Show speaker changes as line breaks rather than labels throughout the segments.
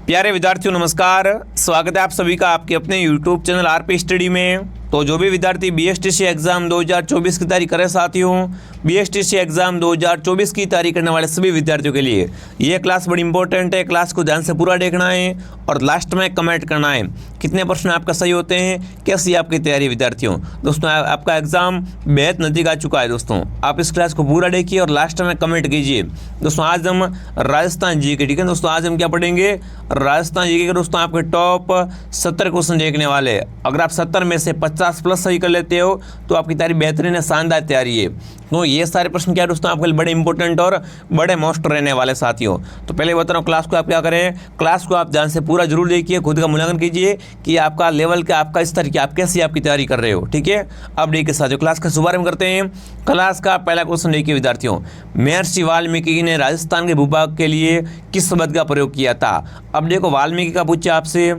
प्यारे विद्यार्थियों नमस्कार, स्वागत है आप सभी का आपके अपने YouTube चैनल आरपी स्टडी में। तो जो भी विद्यार्थी बीएसटीसी एग्जाम 2024 की तैयारी कर रहे साथियों, बीएसटीसी एग्जाम 2024 की तैयारी करने वाले सभी विद्यार्थियों के लिए ये क्लास बड़ी इंपॉर्टेंट है। क्लास को ध्यान से पूरा देखना है और लास्ट में कमेंट करना है कितने प्रश्न आपका सही होते हैं, कैसी आपकी तैयारी विद्यार्थियों। दोस्तों आपका एग्जाम बेहद नज़दीक आ चुका है। दोस्तों आप इस क्लास को पूरा देखिए और लास्ट में कमेंट कीजिए। दोस्तों आज हम राजस्थान जी के, ठीक है दोस्तों, आज हम क्या पढ़ेंगे, राजस्थान जी के। दोस्तों आपके टॉप 70 क्वेश्चन देखने वाले हैं। अगर आप 70 में से 50 प्लस सही कर लेते हो तो आपकी तैयारी बेहतरीन है, शानदार तैयारी है। तो ये सारे प्रश्न क्या है दोस्तों, आपके लिए बड़े इंपॉर्टेंट और बड़े मोस्ट रहने वाले साथियों। तो पहले बता रहा हूँ क्लास को आप क्या करें, क्लास को आप ध्यान से पूरा जरूर देखिए, खुद का मूल्यांकन कीजिए कि आपका लेवल क्या, आपका स्तर क्या, आप कैसी आपकी तैयारी कर रहे हो। ठीक है, अब देखिए साथियों क्लास का शुभारंभ करते हैं। क्लास का पहला क्वेश्चन देखिए विद्यार्थियों, महर्षि वाल्मीकि ने राजस्थान के भूभाग के लिए किस शब्द का प्रयोग किया था। अब देखो वाल्मीकि का पूछा आपसे,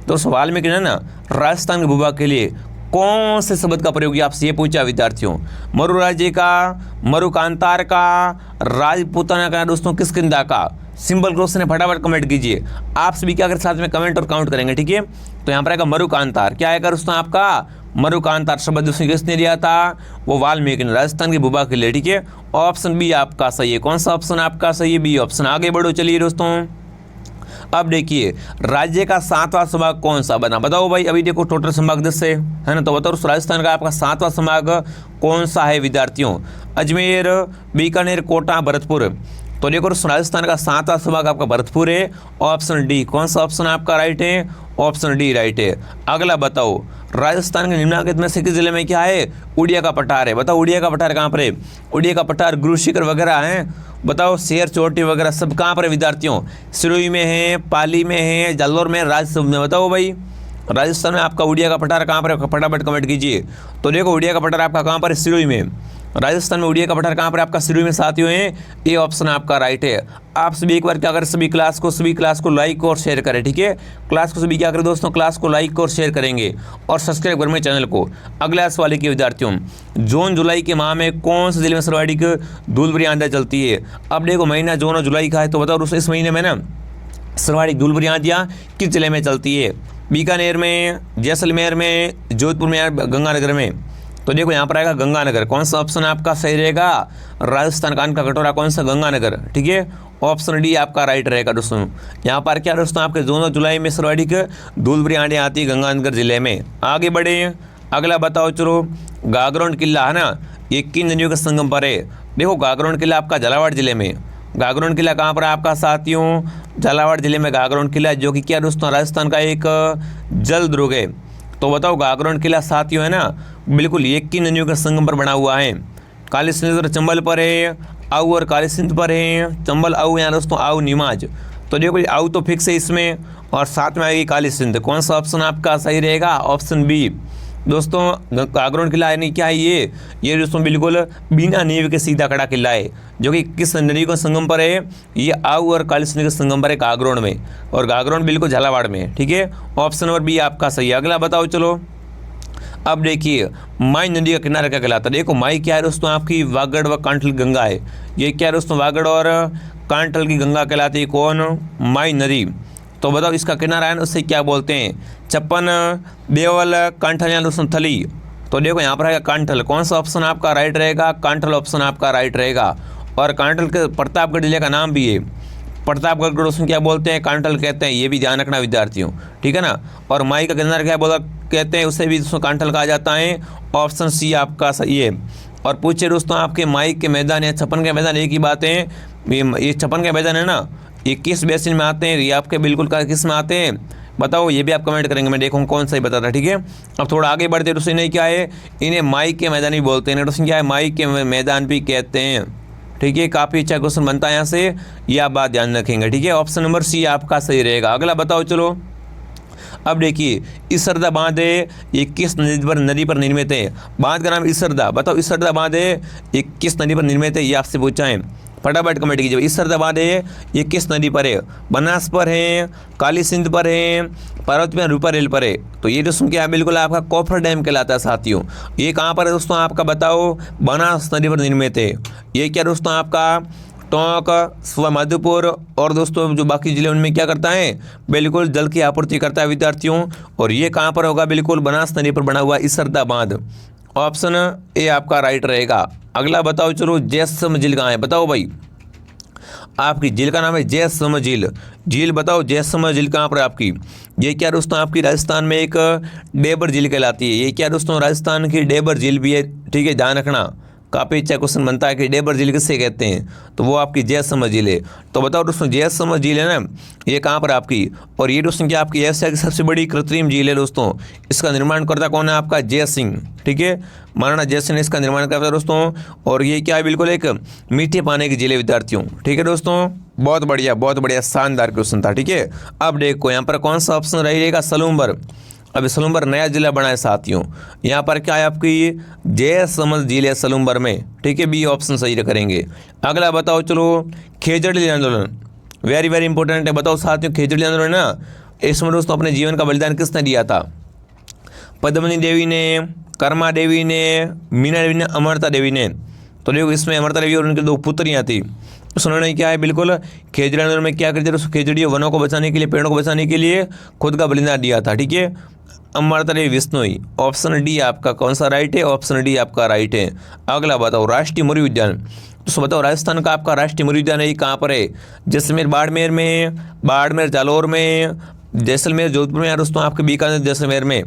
तो वाल्मीकि ने ना राजस्थान के भूभाग के लिए कौन से शब्द का प्रयोग किया, आपसे ये पूछा विद्यार्थियों। मरु राज्य का, मरु कांतार का, राजपूताना का, दोस्तों किष्किंधा का। सिंपल क्वेश्चन है, फटाफट कमेंट कीजिए। आप सभी क्या अगर साथ में कमेंट और काउंट करेंगे, ठीक है। तो यहाँ पर आएगा मरु कांतार, क्या आएगा दोस्तों आपका मरु कांतार शब्द दोस्तों किसने दिया था, वो वाल्मीकि ने राजस्थान के भूभाग के लिए। ठीक है, ऑप्शन बी आपका सही है। कौन सा ऑप्शन आपका सही है, बी ऑप्शन। आगे बढ़ो चलिए दोस्तों। अब देखिए राज्य का 7वां संभाग कौन सा बना, बताओ भाई। अभी देखो टोटल संभाग 10 है ना, तो बताओ राजस्थान का आपका 7वां संभाग कौन सा है विद्यार्थियों। अजमेर, बीकानेर, कोटा, भरतपुर। तो देखो राजस्थान का 7वां संभाग आपका भरतपुर है, ऑप्शन डी। कौन सा ऑप्शन आपका राइट है, ऑप्शन डी राइट है। अगला बताओ राजस्थान के निम्नलिखित में से किस जिले में क्या है, उड़िया का पठार है। बताओ उड़िया का पठार कहाँ पर है, उड़िया का पठार गुरु शिखर वगैरह है। बताओ शेर चोटी वगैरह सब कहाँ पर है विद्यार्थियों, सिरोही में है, पाली में है, जालोर में, राजसमंद में। बताओ भाई राजस्थान में आपका उड़िया का पठार कहाँ पर है, फटाफट कमेंट कीजिए। तो देखो उड़िया का पठार आपका कहाँ पर है, सिरोही में। राजस्थान में उड़िया का पठार कहाँ पर आपका, सिरोही में साथियों है। ये ऑप्शन आपका राइट है। आप सभी एक बार क्या करें, सभी क्लास को लाइक और शेयर करें। ठीक है, क्लास को सभी क्या करें दोस्तों, क्लास को लाइक और शेयर करेंगे और सब्सक्राइब करें चैनल को। अगला सवाल के विद्यार्थियों, जून जुलाई के माह में कौन से जिले में सर्वाधिक धूलभरी आंधियाँ चलती है। अब देखो महीना जून और जुलाई का है, तो बताओ दोस्तों इस महीने में ना सर्वाधिक धूलभरी आंधियाँ किस जिले में चलती है, बीकानेर में, जैसलमेर में, जोधपुर में या गंगानगर में। तो देखो यहाँ पर आएगा गंगानगर। कौन सा ऑप्शन आपका सही रहेगा, राजस्थान कान का कटोरा कौन सा, गंगानगर। ठीक है, ऑप्शन डी आपका राइट रहेगा दोस्तों। यहाँ पर क्या दोस्तों आपके जून और जुलाई में सर्वाधिक धूलभरी आंधियाँ आती है गंगानगर जिले में। आगे बढ़े, अगला बताओ चलो। गागरोन किला है ना, ये किन नदियों के संगम पर है। देखो गागरोन किला आपका झालावाड़ जिले में। गागरोन किला कहाँ पर है आपका साथियों, झालावाड़ जिले में गागरोन किला, जो कि क्या दोस्तों राजस्थान का एक जल दुर्ग है। तो बताओ गागरोन किला साथियों है ना, बिल्कुल ये किन नदियों के संगम पर बना हुआ है। काली सिंध और चंबल पर है, आऊ और काली सिंध पर है, चंबल आऊ यहाँ दोस्तों आऊ नीमाज। तो देखो आऊ तो फिक्स है इसमें, और साथ में आएगी काली सिंध। कौन सा ऑप्शन आपका सही रहेगा, ऑप्शन बी दोस्तों। गागरोन किला यानी क्या है, ये दोस्तों बिल्कुल बिना नींव के सीधा खड़ा किला है, जो कि किस नदी के संगम पर है, ये आऊ और काली सिंध के संगम पर है गागरोन में, और गागरोन बिल्कुल झालावाड़ में। ठीक है, ऑप्शन नंबर बी आपका सही है। अगला बताओ चलो। अब देखिए माई नदी का किनारा क्या कहलाता है। देखो माई क्या है दोस्तों आपकी वागड़ व कांठल गंगा है। ये क्या है दोस्तों, वागड़ और कांठल की गंगा कहलाती है कौन, माई नदी। तो बताओ इसका किनारा है ना, उससे क्या बोलते हैं, छप्पन, बेवल, कांठल या दोस्तों थली। तो देखो यहाँ पर है कांठल। कौन सा ऑप्शन आपका राइट रहेगा, कांठल ऑप्शन आपका राइट रहेगा। और कांठल के प्रतापगढ़ जिले का नाम भी है, प्रतापगढ़ को दोस्तों क्या बोलते हैं, कांठल कहते हैं। ये भी ध्यान रखना विद्यार्थियों, ठीक है ना। और माई का किनारा क्या बोला कहते हैं, उसे भी दोस्तों कांठल कहा जाता है। ऑप्शन सी आपका सही है। और पूछे दोस्तों आपके माई के मैदान या छप्पन के मैदान, एक ही बात है। ये छप्पन के मैदान है ना, ये किस बेसिन में आते हैं, ये आपके बिल्कुल का किस में आते हैं, बताओ। ये भी आप कमेंट करेंगे, मैं देखूँ कौन सही बताता है। ठीक है, अब थोड़ा आगे बढ़ते दोस्तों, इन्हें क्या है, इन्हें माई के मैदान भी बोलते हैं दोस्तों, क्या है, माई के मैदान भी कहते हैं। ठीक है, काफ़ी अच्छा क्वेश्चन बनता है यहाँ से, ये आप बात ध्यान रखेंगे। ठीक है, ऑप्शन नंबर सी आपका सही रहेगा। अगला बताओ चलो। अब देखिए इसरदा बांध है, ये किस नदी पर निर्मित है। बांध का नाम इसरदा। बताओ इसरदा बांध है, ये किस नदी पर निर्मित है, ये आपसे पूछा है। फटाफट कमेंट कीजिए। इसरदा बांध है, ये किस नदी पर है, बनास पर है, काली सिंध पर है, पार्वती में रूपा रेल पर है। तो ये दोस्तों क्या है, बिल्कुल आपका कोफर डैम कहलाता है साथियों। ये कहाँ पर है दोस्तों आपका, बताओ। बनास नदी पर निर्मित है। ये क्या दोस्तों आपका टोंक, मधुपुर और दोस्तों जो बाकी जिले उनमें क्या करता है, बिल्कुल जल की आपूर्ति करता है विद्यार्थियों। और ये कहाँ पर होगा, बिल्कुल बनास नदी पर बना हुआ इसरदा बांध। ऑप्शन ए आपका राइट रहेगा। अगला बताओ चलो, जैसम झील कहाँ है, बताओ भाई। आपकी झील का नाम है जैसम झील। झील बताओ जैसम झील कहाँ पर है आपकी। ये क्या दोस्तों आपकी राजस्थान में एक डेबर झील कहलाती है। ये क्या दोस्तों राजस्थान की डेबर झील भी है, ठीक है, ध्यान रखना। काफ़ी अच्छा क्वेश्चन बनता है कि डेबर झील किससे कहते हैं, तो वो आपकी जैसम झील है। तो बताओ दोस्तों जैसम झील है ना, ये कहाँ पर आपकी। और ये दोस्तों क्या आपकी एशिया की सबसे बड़ी कृत्रिम झील है दोस्तों। इसका निर्माण करता कौन है, आपका जय सिंह, ठीक है, महाराणा जय सिंह ने इसका निर्माण करता है दोस्तों। और ये क्या है, बिल्कुल एक मीठे पानी की झील है विद्यार्थियों, ठीक है दोस्तों। बहुत बढ़िया शानदार क्वेश्चन था, ठीक है। अब देखो यहाँ पर कौन सा ऑप्शन रहेगा, सलूम्बर। अभी सलूम्बर नया जिला बना है साथियों। यहाँ पर क्या है आपकी जैसमंद झील है सलूम्बर में, ठीक है, बी ऑप्शन सही करेंगे। अगला बताओ चलो, खेजड़ी आंदोलन, वेरी इंपॉर्टेंट है। बताओ साथियों, खेजड़ी आंदोलन ना, इसमें दोस्तों अपने जीवन का बलिदान किसने दिया था। पद्मिनी देवी ने, कर्मा देवी ने, मीना देवी ने, अमरता देवी ने। तो देखो इसमें अमरता देवी और उनकी 2 पुत्रियाँ थी। उन्होंने क्या है, बिल्कुल खेजड़ी आंदोलन में क्या करते थे, खेजड़ी वनों को बचाने के लिए, पेड़ों को बचाने के लिए खुद का बलिदान दिया था, ठीक है। अमरता देवी विश्नोई, ऑप्शन डी आपका कौन सा राइट है, ऑप्शन डी आपका राइट है। अगला बताओ, राष्ट्रीय मुर्गी उद्यान। तो बताओ राजस्थान का आपका राष्ट्रीय मुर्गी उद्यान है, ये कहाँ पर है। जैसलमेर बाड़मेर में, बाड़मेर जालौर में, जैसलमेर जोधपुर में, दोस्तों आपके बीकानेर जैसलमेर में।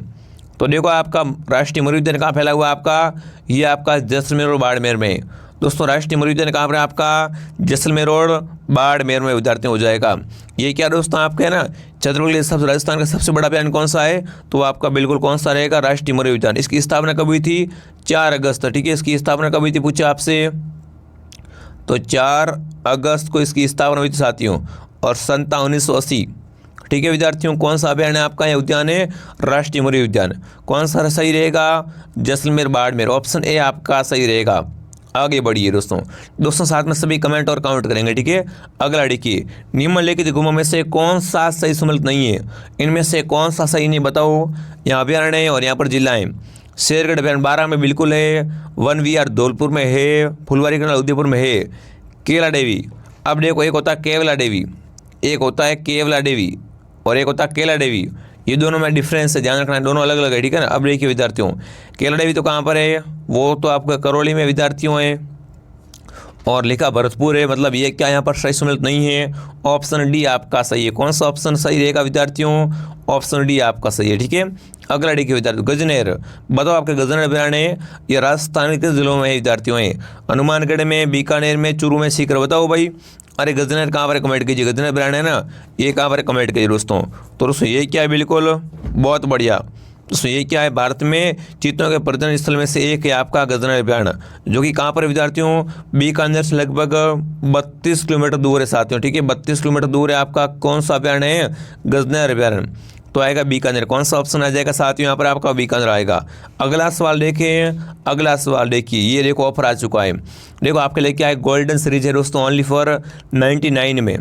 तो देखो आपका राष्ट्रीय मुर्गी उद्यान कहाँ फैला हुआ है आपका, ये आपका जैसलमेर और बाड़मेर में। दोस्तों राष्ट्रीय मुर्गी उद्यान कहाँ पर है आपका, जैसलमेर और बाड़मेर में विद्यार्थियों हो जाएगा। ये क्या दोस्तों आपका है ना, छत्तीसगढ़ सब राजस्थान का सबसे बड़ा अभियान कौन सा है, तो आपका बिल्कुल कौन सा रहेगा, राष्ट्रीय मुर्गी उद्यान। इसकी स्थापना कब हुई थी, 4 अगस्त, ठीक है। इसकी स्थापना कब हुई थी, पूछा आपसे, तो 4 अगस्त को इसकी स्थापना हुई थी साथियों, और 1980, ठीक है विद्यार्थियों। कौन सा अभियान है आपका, यह उद्यान है राष्ट्रीय मुर्गी उद्यान। कौन सा सही रहेगा, जैसलमेर बाड़मेर, ऑप्शन ए आपका सही रहेगा। आगे बढ़िए दोस्तों साथ में सभी कमेंट और काउंट करेंगे, ठीक है। अगला देखिए, निम्नलिखित गुमों में से कौन सा सही सम्मिलित नहीं है, इनमें से कौन सा सही नहीं, बताओ। यहाँ अभ्यारण्य है और यहाँ पर जिला है। शेरगढ़ अभ्यारण्य 12 में बिल्कुल है, वन विहार धौलपुर में है, फुलवारी कनाल उदयपुर में है। केवला देवी, अब देखो एक होता है केवला देवी, एक होता है केवला देवी और एक होता है केला देवी। ये दोनों में डिफरेंस है, ध्यान रखना है, दोनों अलग अलग है, ठीक है ना। अब देखिए विद्यार्थियों, केला देवी तो कहाँ पर है, वो तो आपका करौली में विद्यार्थियों है, और लिखा भरतपुर है, मतलब ये क्या यहाँ पर सही सम्मिलित नहीं है। ऑप्शन डी आपका सही है। कौन सा ऑप्शन सही रहेगा विद्यार्थियों, ऑप्शन डी आपका सही है, ठीक है। अगला देखिए विद्यार्थियों, गजनेर, बताओ आपके गजनेर अभ्यारण्य ये राजस्थान के जिलों में विद्यार्थियों हैं, हनुमानगढ़ में, बीकानेर में, चूरू में, सीकर। बताओ भाई, अरे गजनेर कहाँ पर कमेंट कीजिए, गजनेर अभ्यारण्य है ना, ये कहाँ पर कमेंट कीजिए दोस्तों। तो दोस्तों ये क्या है, बिल्कुल बहुत बढ़िया दोस्तों, ये क्या है, भारत में चीतों के प्रजनन स्थल में से एक है आपका गजनेर अभ्यारण्य, जो कि कहाँ पर विद्यार्थियों, बीकानेर से लगभग 32 किलोमीटर दूर है साथियों, ठीक है। 32 किलोमीटर दूर है आपका कौन सा अभ्यारण्य है, गजनेर अभ्यारण्य। तो आएगा बीकानेर। कौन सा ऑप्शन आ जाएगा साथियों, यहाँ पर आपका बीकानेर आएगा। अगला सवाल देखिए, अगला सवाल देखिए, ये देखो ऑफर आ चुका है। देखो आपके लिए क्या है, गोल्डन सीरीज है दोस्तों, ओनली फॉर 99 में।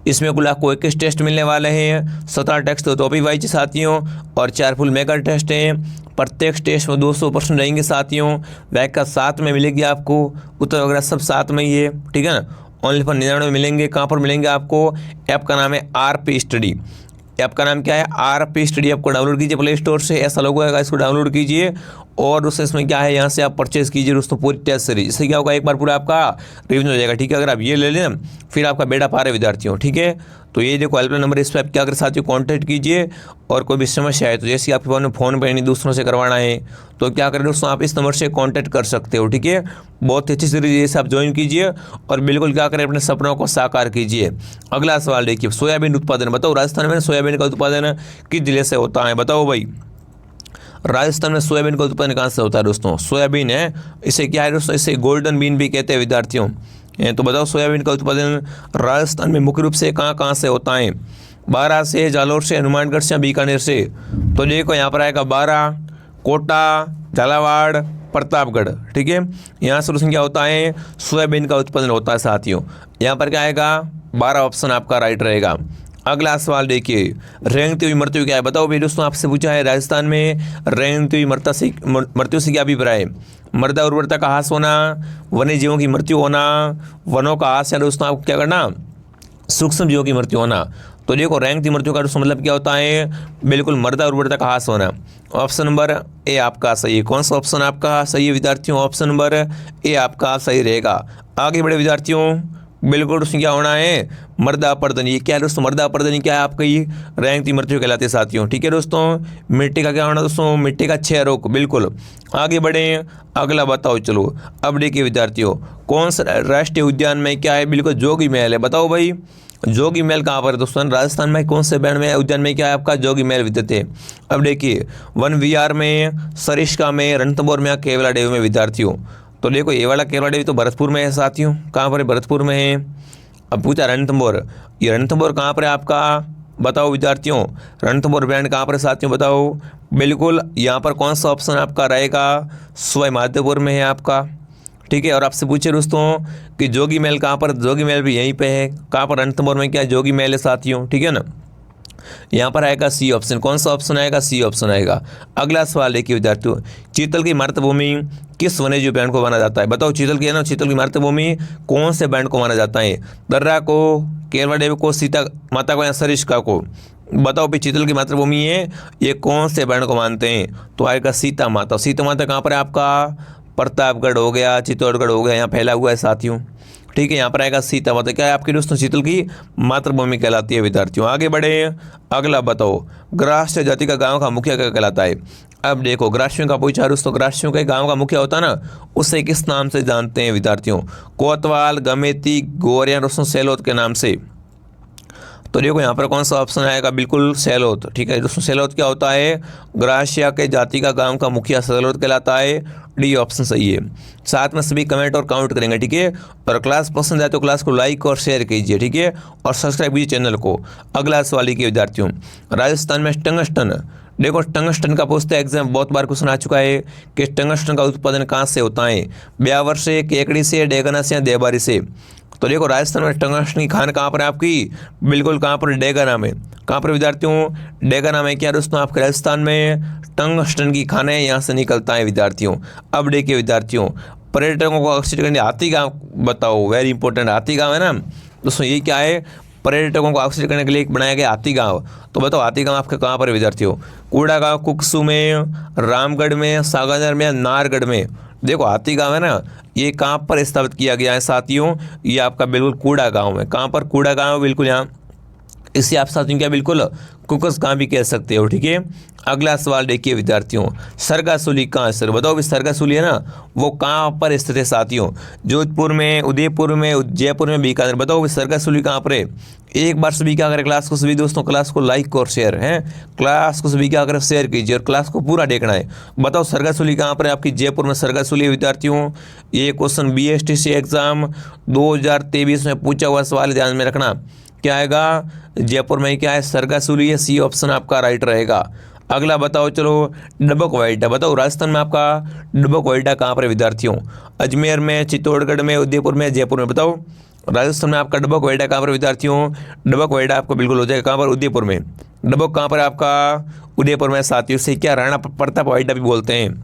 इसमें कुल आपको 21 टेस्ट मिलने वाले हैं, 17 टेस्ट तो टॉपिक वाइज साथियों, और 4 फुल मेगा टेस्ट हैं। प्रत्येक टेस्ट में 200% रहेंगे साथियों। बैक का साथ में मिलेगी आपको, उत्तर वगैरह सब साथ में ही है, ठीक है ना। ओनली फॉर 99 मिलेंगे। कहाँ पर मिलेंगे आपको, ऐप का नाम है RP स्टडी। ऐप का नाम क्या है, RP स्टडी। आपको डाउनलोड कीजिए प्ले स्टोर से, ऐसा लोगो है, इसको डाउनलोड कीजिए और दोस्तों इसमें क्या है, यहाँ से आप परचेज कीजिए दोस्तों पूरी टेस्ट सीरीज। इससे क्या होगा, एक बार पूरा आपका रिवीजन हो जाएगा, ठीक है। अगर आप ये ले लें फिर आपका बेड़ा पार है विद्यार्थियों, ठीक है। तो ये देखो हेल्पलाइन नंबर, इस पर आप क्या कर साथियों कॉन्टैक्ट कीजिए, और कोई भी समस्या है तो जैसे आपके पास में फ़ोन पे नहीं दूसरों से करवाना है तो क्या करें दोस्तों, आप इस नंबर से कॉन्टैक्ट कर सकते हो, ठीक है। बहुत अच्छी सीरीज जैसे आप ज्वाइन कीजिए और बिल्कुल क्या करें, अपने सपनों को साकार कीजिए। अगला सवाल देखिए, सोयाबीन उत्पादन, बताओ राजस्थान में सोयाबीन का उत्पादन किस जिले से होता है, बताओ भाई। राजस्थान में सोयाबीन का उत्पादन कहाँ से होता है दोस्तों, सोयाबीन है, इसे क्या है दोस्तों, इसे गोल्डन बीन भी कहते हैं विद्यार्थियों। तो बताओ सोयाबीन का उत्पादन राजस्थान में मुख्य रूप से कहाँ कहाँ से होता है, बारां से, जालौर से, हनुमानगढ़ से, बीकानेर से। तो देखो यहाँ पर आएगा बारां, कोटा, झालावाड़, प्रतापगढ़, ठीक है। यहाँ से क्या होता है, सोयाबीन का उत्पादन होता है साथियों। यहाँ पर क्या आएगा, 12 ऑप्शन आपका राइट रहेगा। अगला सवाल देखिए, रेंगती हुई मृत्यु क्या है? बताओ भाई दोस्तों, आपसे पूछा है राजस्थान में रेंगती हुई मृत्यु से क्या अभिप्राय है? मृदा उर्वरता का ह्रास होना, वन्य जीवों की मृत्यु होना, वनों का ह्रास, या दोस्तों आपको क्या करना, सूक्ष्म जीवों की मृत्यु होना। तो देखो रेंगती मृत्यु का दोस्तों मतलब क्या होता है? बिल्कुल मृदा उर्वरता का ह्रास होना। ऑप्शन नंबर ए आपका सही है। कौन सा ऑप्शन आपका सही है विद्यार्थियों? ऑप्शन नंबर ए आपका सही रहेगा। आगे बढ़े विद्यार्थियों, बिल्कुल उसमें क्या होना है? मृदा अपर्दनी। ये क्या है दोस्तों? मृदा अपर्दनी क्या है आपकी? रेंगती मृत्यु कहलाते हैं साथियों। ठीक है दोस्तों, मिट्टी का क्या होना दोस्तों? मिट्टी का क्षय रोग। बिल्कुल। आगे बढ़े, अगला बताओ चलो। अब देखिए विद्यार्थियों, कौन सा राष्ट्रीय उद्यान में क्या है? बिल्कुल जोगी महल है। बताओ भाई जोगी महल कहाँ पर है दोस्तों? राजस्थान में कौन से बैंड में उद्यान में क्या है आपका? जोगी महल विद्यते है। अब देखिए वन विहार में, सरिस्का में, रणथंभौर में, केवला देवी में विद्यार्थियों। तो देखो ये वाला केवला देवी तो भरतपुर में है साथियों। कहाँ पर है? भरतपुर में है। अब पूछा रणथंभौर, ये रणथंभौर कहाँ पर है आपका? बताओ विद्यार्थियों, रणथंभौर बैंड कहाँ पर है साथियों? बताओ। बिल्कुल यहाँ पर कौन सा ऑप्शन आपका रहेगा? सवाई माधोपुर में है आपका। ठीक है। और आपसे पूछे दोस्तों कि जोगी महल कहाँ पर? जोगी महल भी यहीं पे है। कहाँ पर? रणथंभौर में क्या जोगी महल है साथियों। ठीक है ना, यहाँ पर आएगा सी ऑप्शन। कौन सा ऑप्शन आएगा? सी ऑप्शन आएगा। अगला सवाल देखिए विद्यार्थियों, चीतल की मातृभूमि किस वन्यजीव बैंड को माना जाता है? बताओ चीतल की है ना, चीतल की मातृभूमि कौन से बैंड को माना जाता है? दर्रा को, केवला देवी को, सीता माता को, या सरिस्का को? बताओ भाई चीतल की मातृभूमि है, ये कौन से बैंड को मानते हैं? तो आएगा सीता माता। सीता माता कहाँ पर है आपका? प्रतापगढ़ हो गया, चित्तौड़गढ़ हो गया, यहाँ फैला हुआ है साथियों। ठीक है, यहाँ पर आएगा सीता माता। क्या है आपकी दोस्तों? चीतल की मातृभूमि कहलाती है विद्यार्थियों। आगे बढ़े, अगला बताओ, ग्रास्य जाति का गांव का मुखिया क्या कहलाता है? अब देखो ग्रासियों का पूछा दोस्तों, ग्रासियों के गांव का मुखिया होता है ना, उसे किस नाम से जानते हैं विद्यार्थियों? कोतवाल, गमेती, गोरिया, दोस्तों सेलोत के नाम से। तो देखो यहाँ पर कौन सा ऑप्शन आएगा? बिल्कुल सेलोत। ठीक है दोस्तों, सेलोत क्या होता है? ग्रासिया के जाति का गांव का मुखिया सेलोत कहलाता है। डी ऑप्शन सही है। साथ में सभी कमेंट और काउंट करेंगे। ठीक है, और क्लास पसंद आए तो क्लास को लाइक और शेयर कीजिए। ठीक है, और सब्सक्राइब कीजिए चैनल को। अगला सवाल के विद्यार्थियों, राजस्थान में टंगस्टन, देखो टंगस्टन का पूछते एग्जाम बहुत बार क्वेश्चन आ चुका है कि टंगस्टन का उत्पादन कहाँ से होता है? ब्यावर से, केकड़ी से, डेगना से, या देबारी से? तो देखो राजस्थान में टंगस्टन की खान कहाँ पर है आपकी? बिल्कुल कहाँ पर? डेगाना में। कहाँ पर विद्यार्थियों? डेगाना में। क्या दोस्तों आपके राजस्थान में टंगस्टन की खानें यहाँ से निकलता है विद्यार्थियों। अब देखिए विद्यार्थियों, पर्यटकों को आकर्षित करने हाथी गाँव बताओ, वेरी इंपॉर्टेंट। हाथी गाँव है ना दोस्तों, ये क्या है? पर्यटकों को आकर्षित करने के लिए बनाया गया हाथी गाँव। तो बताओ हाथी गाँव आपके कहाँ पर है विद्यार्थियों? कूड़ा गाँव कुकसू में, रामगढ़ में, सागानेर में, नारगढ़ में? देखो हाथी गाँव है ना, ये कहाँ पर स्थापित किया गया है साथियों? ये आपका बिल्कुल कूड़ा गाँव है। कहाँ पर? कूड़ा गाँव, बिल्कुल यहाँ। इसे आप साथियों क्या बिल्कुल कुकस गाँव भी कह सकते हो। ठीक है, अगला सवाल देखिए विद्यार्थियों, सरगासुली कहाँ सर? बताओ भी सरगासुली है ना, वो कहाँ पर स्थित है साथियों? जोधपुर में, उदयपुर में, जयपुर में, बीकानेर? बताओ भी सरगासुली कहाँ पर है? एक बार सभी क्या करें, क्लास को सभी दोस्तों क्लास को लाइक और शेयर है, क्लास को सभी क्या करें शेयर कीजिए और क्लास को पूरा देखना है। बताओ सरगासुली कहाँ पर है आपकी? जयपुर में सरगासुली है विद्यार्थियों। ये क्वेश्चन BSTC एग्जाम 2023 में पूछा हुआ सवाल, ध्यान में रखना। क्या आएगा? जयपुर में क्या है? सरगासुली है। सी ऑप्शन आपका राइट रहेगा। अगला बताओ चलो, डबक वाइडा। बताओ राजस्थान में आपका डबक वाइडा कहाँ पर है विद्यार्थियों? अजमेर में, चित्तौड़गढ़ में, उदयपुर में, जयपुर में? बताओ राजस्थान में आपका डबक वाइडा कहाँ पर विद्यार्थियों? डबक वाइडा आपको बिल्कुल हो जाएगा कहाँ पर? उदयपुर में। डबक कहाँ पर है आपका? उदयपुर में साथियों। से क्या राणा प्रताप वाइडा भी बोलते हैं,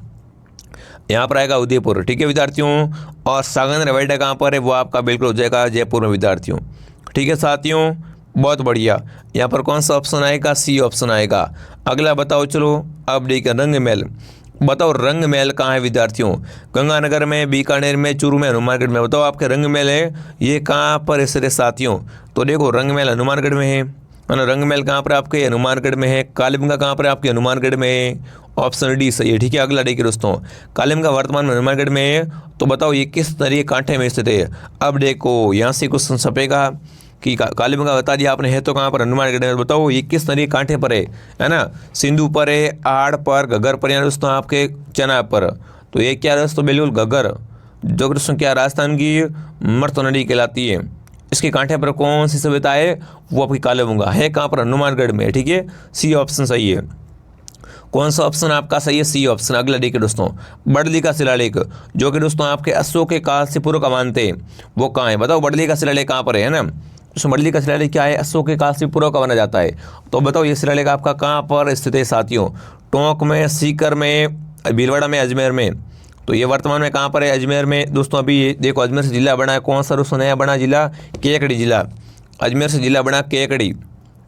यहाँ पर आएगा उदयपुर। ठीक है विद्यार्थियों, और सागानेर वाइडा कहाँ पर है? वो आपका बिल्कुल हो जाएगा जयपुर में विद्यार्थियों। ठीक है साथियों, बहुत बढ़िया। यहाँ पर कौन सा ऑप्शन आएगा? सी ऑप्शन आएगा। अगला बताओ चलो, अब देखिए रंग महल। बताओ रंग महल कहाँ है विद्यार्थियों? गंगानगर में, बीकानेर में, चूरू में, हनुमानगढ़ में? बताओ आपके रंग महल है ये कहाँ पर है साथियों? तो देखो रंग महल हनुमानगढ़ में है ना। रंग महल कहाँ पर आपके? हनुमानगढ़ में है। कालीबंगा कहाँ पर आपके? हनुमानगढ़ में है। ऑप्शन डी सही है। ठीक है, अगला देखिए दोस्तों, कालीबंगा वर्तमान में हनुमानगढ़ में है। तो बताओ ये किस नदी के कांठे में स्थित है? अब देखो यहाँ से क्वेश्चन छपेगा कि कालीबंगा बता दिया आपने, है तो कहाँ पर? हनुमानगढ़ में। बताओ ये किस नदी के कांठे पर है ना? सिंधु पर है, आड़ पर, घग्गर पर, या दोस्तों आपके चनाब पर? तो ये क्या दोस्तों? बिल्कुल घग्गर, जो दोस्तों क्या राजस्थान की मृत नदी कहलाती है। इसके कांठे पर कौन सी सभ्यता है? वो आपकी कालीबंगा है। कहाँ पर? हनुमानगढ़ में। ठीक है, सी ऑप्शन सही है। कौन सा ऑप्शन आपका सही है? C option. अगला देखिए दोस्तों, बड़ली का शिलालेख, जो कि दोस्तों आपके अशोक के काल से पूर्व का मानते हैं, वो कहाँ है? बताओ बड़ली का शिलालेख कहाँ पर है ना? तो मंडली का शिलालेख क्या है, अशोक के काल से पूर्व का माना जाता है। तो बताओ ये शिलालेख आपका कहाँ पर स्थित है साथियों, टोंक में, सीकर में, भीलवाड़ा में, अजमेर में। तो ये वर्तमान में कहाँ पर है, अजमेर में। दोस्तों अभी ये देखो अजमेर से जिला बना है, कौन सा दोस्तों नया बना जिला, केकड़ी जिला। अजमेर से जिला बना केकड़ी,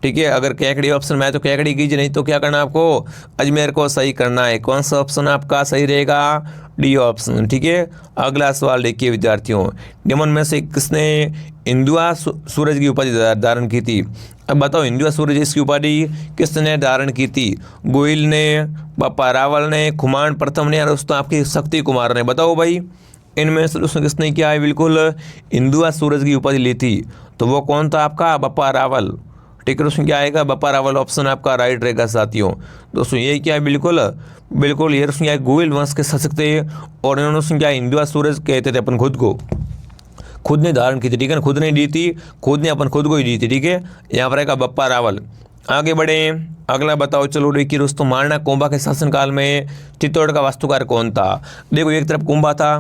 ठीक है। अगर केकड़ी ऑप्शन में है तो केकड़ी कीजिए, नहीं तो क्या करना आपको, अजमेर को सही करना है। कौन सा ऑप्शन आपका सही रहेगा, डी ऑप्शन, ठीक है। अगला सवाल देखिए विद्यार्थियों, निम्न में से किसने इंदुआ सूरज की उपाधि धारण की थी। अब बताओ इंदुआ सूरज इसकी उपाधि किसने धारण की थी, गोयल ने, बप्पा रावल ने, खुमान प्रथम ने, या दोस्तों आपकी शक्ति कुमार ने। बताओ भाई इनमें से दोस्तों किसने किया है, बिल्कुल इंदुआ सूरज की उपाधि ली थी। तो वो कौन था आपका, बप्पा रावल, ठीक है। दोस्तों क्या आएगा, बप्पा रावल ऑप्शन आपका राइट रहेगा साथियों। दोस्तों ये क्या है, बिल्कुल बिल्कुल ये दोस्तों क्या है, गोयल वंश के शासक थे, और इन्होंने दोस्तों क्या इंदुआ सूरज कहते थे अपन खुद को, खुद ने धारण की थी, ठीक है ना, खुद ने दी थी, खुद ने अपन खुद को ही दी थी, ठीक है। यहाँ पर आएगा बप्पा रावल। आगे बढ़े, अगला बताओ चलो देखिए दोस्तों, महाराणा कुंभा के शासनकाल में चित्तौड़ का वास्तुकार कौन था। देखो एक तरफ कुंभा था,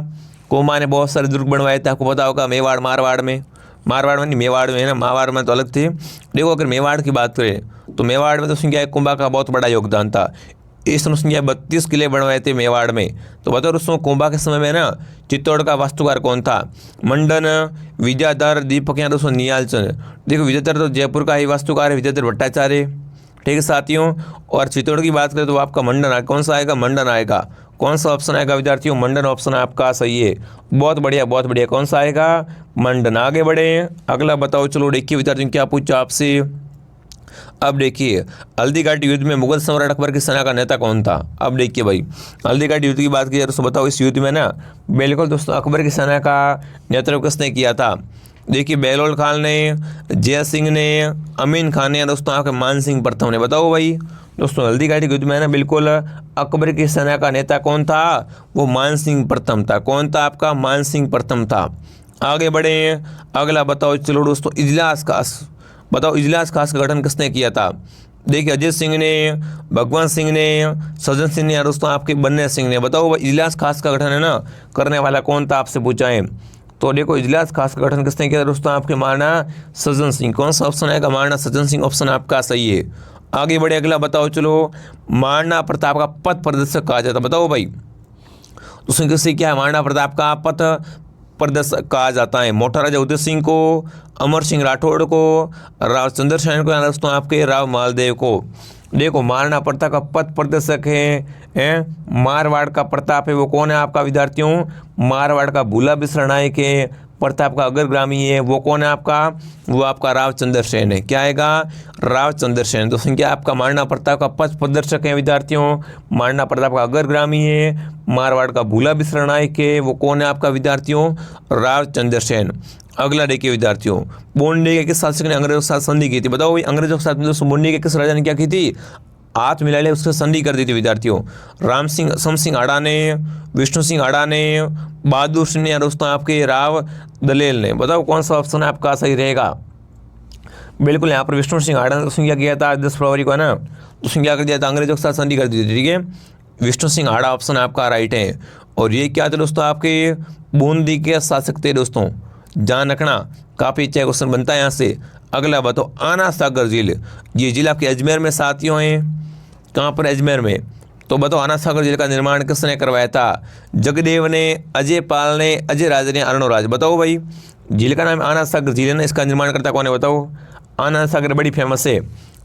कुंभा ने बहुत सारे दुर्ग बनवाए थे, आपको पता होगा मेवाड़, मारवाड़ में नहीं, मेवाड़ में है ना, मारवाड़ में तो अलग थे। देखो अगर मेवाड़ की बात करें तो मेवाड़ में तो क्या है, कुंभा का बहुत बड़ा योगदान था। इस उसने 32 किले बनवाए थे मेवाड़ में। तो बताओ दोस्तों कुंभा के समय में ना चित्तौड़ का वास्तुकार कौन था, मंडन, विद्याधर, दीपक या दोस्तों नियालचंद। देखो विद्याधर तो जयपुर का ही वास्तुकार है, विद्याधर भट्टाचार्य, ठीक है साथियों। और चित्तौड़ की बात करें तो आपका मंडन, कौन सा आएगा, मंडन आएगा। कौन सा ऑप्शन आएगा विद्यार्थियों, मंडन ऑप्शन आपका सही है। बहुत बढ़िया बहुत बढ़िया, कौन सा आएगा, मंडन। आगे बढ़े, अगला बताओ चलो देखिए विद्यार्थियों क्या पूछा आपसे। अब देखिए हल्दीघाटी युद्ध में मुगल सम्राट अकबर की सेना का नेता कौन था। अब देखिए भाई हल्दीघाटी युद्ध की बात की तो बताओ इस युद्ध में ना बिल्कुल दोस्तों अकबर की सेना का नेतृत्व किसने किया था। देखिए बेलोल खान ने, जय सिंह ने, अमीन खान ने, या दोस्तों आपके मान सिंह प्रथम ने। बताओ भाई दोस्तों हल्दीघाटी युद्ध में ना बिल्कुल अकबर की सेना का नेता कौन था, वो मान सिंह प्रथम था। कौन था आपका, मान सिंह प्रथम था। आगे बढ़े, अगला बताओ चलो दोस्तों, इजलास खास, बताओ इजलास खास का गठन किसने किया था। देखिए अजय सिंह ने, भगवंत सिंह ने, सज्जन सिंह ने, या दोस्तों आपके बन्ने सिंह ने। बताओ इजलास खास का गठन है ना करने वाला कौन था, आपसे पूछा है। तो देखो इजलास खास का गठन किसने किया था दोस्तों, आपके महाराणा सज्जन सिंह। कौन सा ऑप्शन आएगा, महाराणा सज्जन सिंह ऑप्शन आपका सही है। आगे बढ़े, अगला बताओ चलो, महाराणा प्रताप का पथ प्रदर्शक कहा जाता। बताओ भाई उसमें किससे क्या है, महाराणा प्रताप का पथ प्रदर्शक कहा जाता है। मोटा राजा उदय सिंह को, अमर सिंह राठौड़ को, राव चंद्रसेन को, या दोस्तों आपके राव मालदेव को। देखो महाराणा प्रताप का पथ प्रदर्शक है मारवाड़ का प्रताप है, वो कौन है आपका विद्यार्थियों, मारवाड़ का भूला बिसरा नायक है। प्रताप का अग्रगामी है वो कौन है आपका, वो आपका राव चंद्रसेन है। क्या आएगा, राव चंद्रसेन। दोस्तों क्या आपका महाराणा प्रताप का पथ प्रदर्शक है विद्यार्थियों, महाराणा प्रताप का अग्रगामी है, मारवाड़ का भूला बिसरा नायक है, वो कौन है आपका विद्यार्थियों, राव चंद्रसेन। अगला देखिए विद्यार्थियों, बोंडे के किस शासक ने अंग्रेजों के साथ संधि की थी। बताओ भाई अंग्रेजों के साथ दोस्तों बोंडे के किस राजा ने क्या की थी, हाथ मिला ले उससे संधि कर दी थी विद्यार्थियों। राम सिंह सम सिंह आड़ा ने, विष्णु सिंह आड़ा ने, बहादुर सिंह ने, या दोस्तों आपके राव दलेल ने। बताओ कौन सा ऑप्शन आपका सही रहेगा। बिल्कुल यहाँ पर विष्णु सिंह आड़ा ने उसने क्या किया था 10 फरवरी को है ना, उसने क्या कर दिया था, अंग्रेजों के साथ संधि कर दी थी, ठीक है। विष्णु सिंह आड़ा ऑप्शन आपका राइट है। और ये क्या थे दोस्तों, आपके बूंदी के शासक थे दोस्तों, जान रखना काफ़ी अच्छा क्वेश्चन बनता है यहाँ से। अगला बताओ आना सागर झील, ये झील आपके अजमेर में साथियों हैं। कहाँ पर, अजमेर में। तो बताओ आना सागर झील का निर्माण किसने करवाया था, जगदेव ने, अजय पाल ने, अजय राज ने, अर्णोराज। बताओ भाई झील का नाम आना सागर झील है ना, इसका निर्माण करता कौन है बताओ। आना सागर बड़ी फेमस है,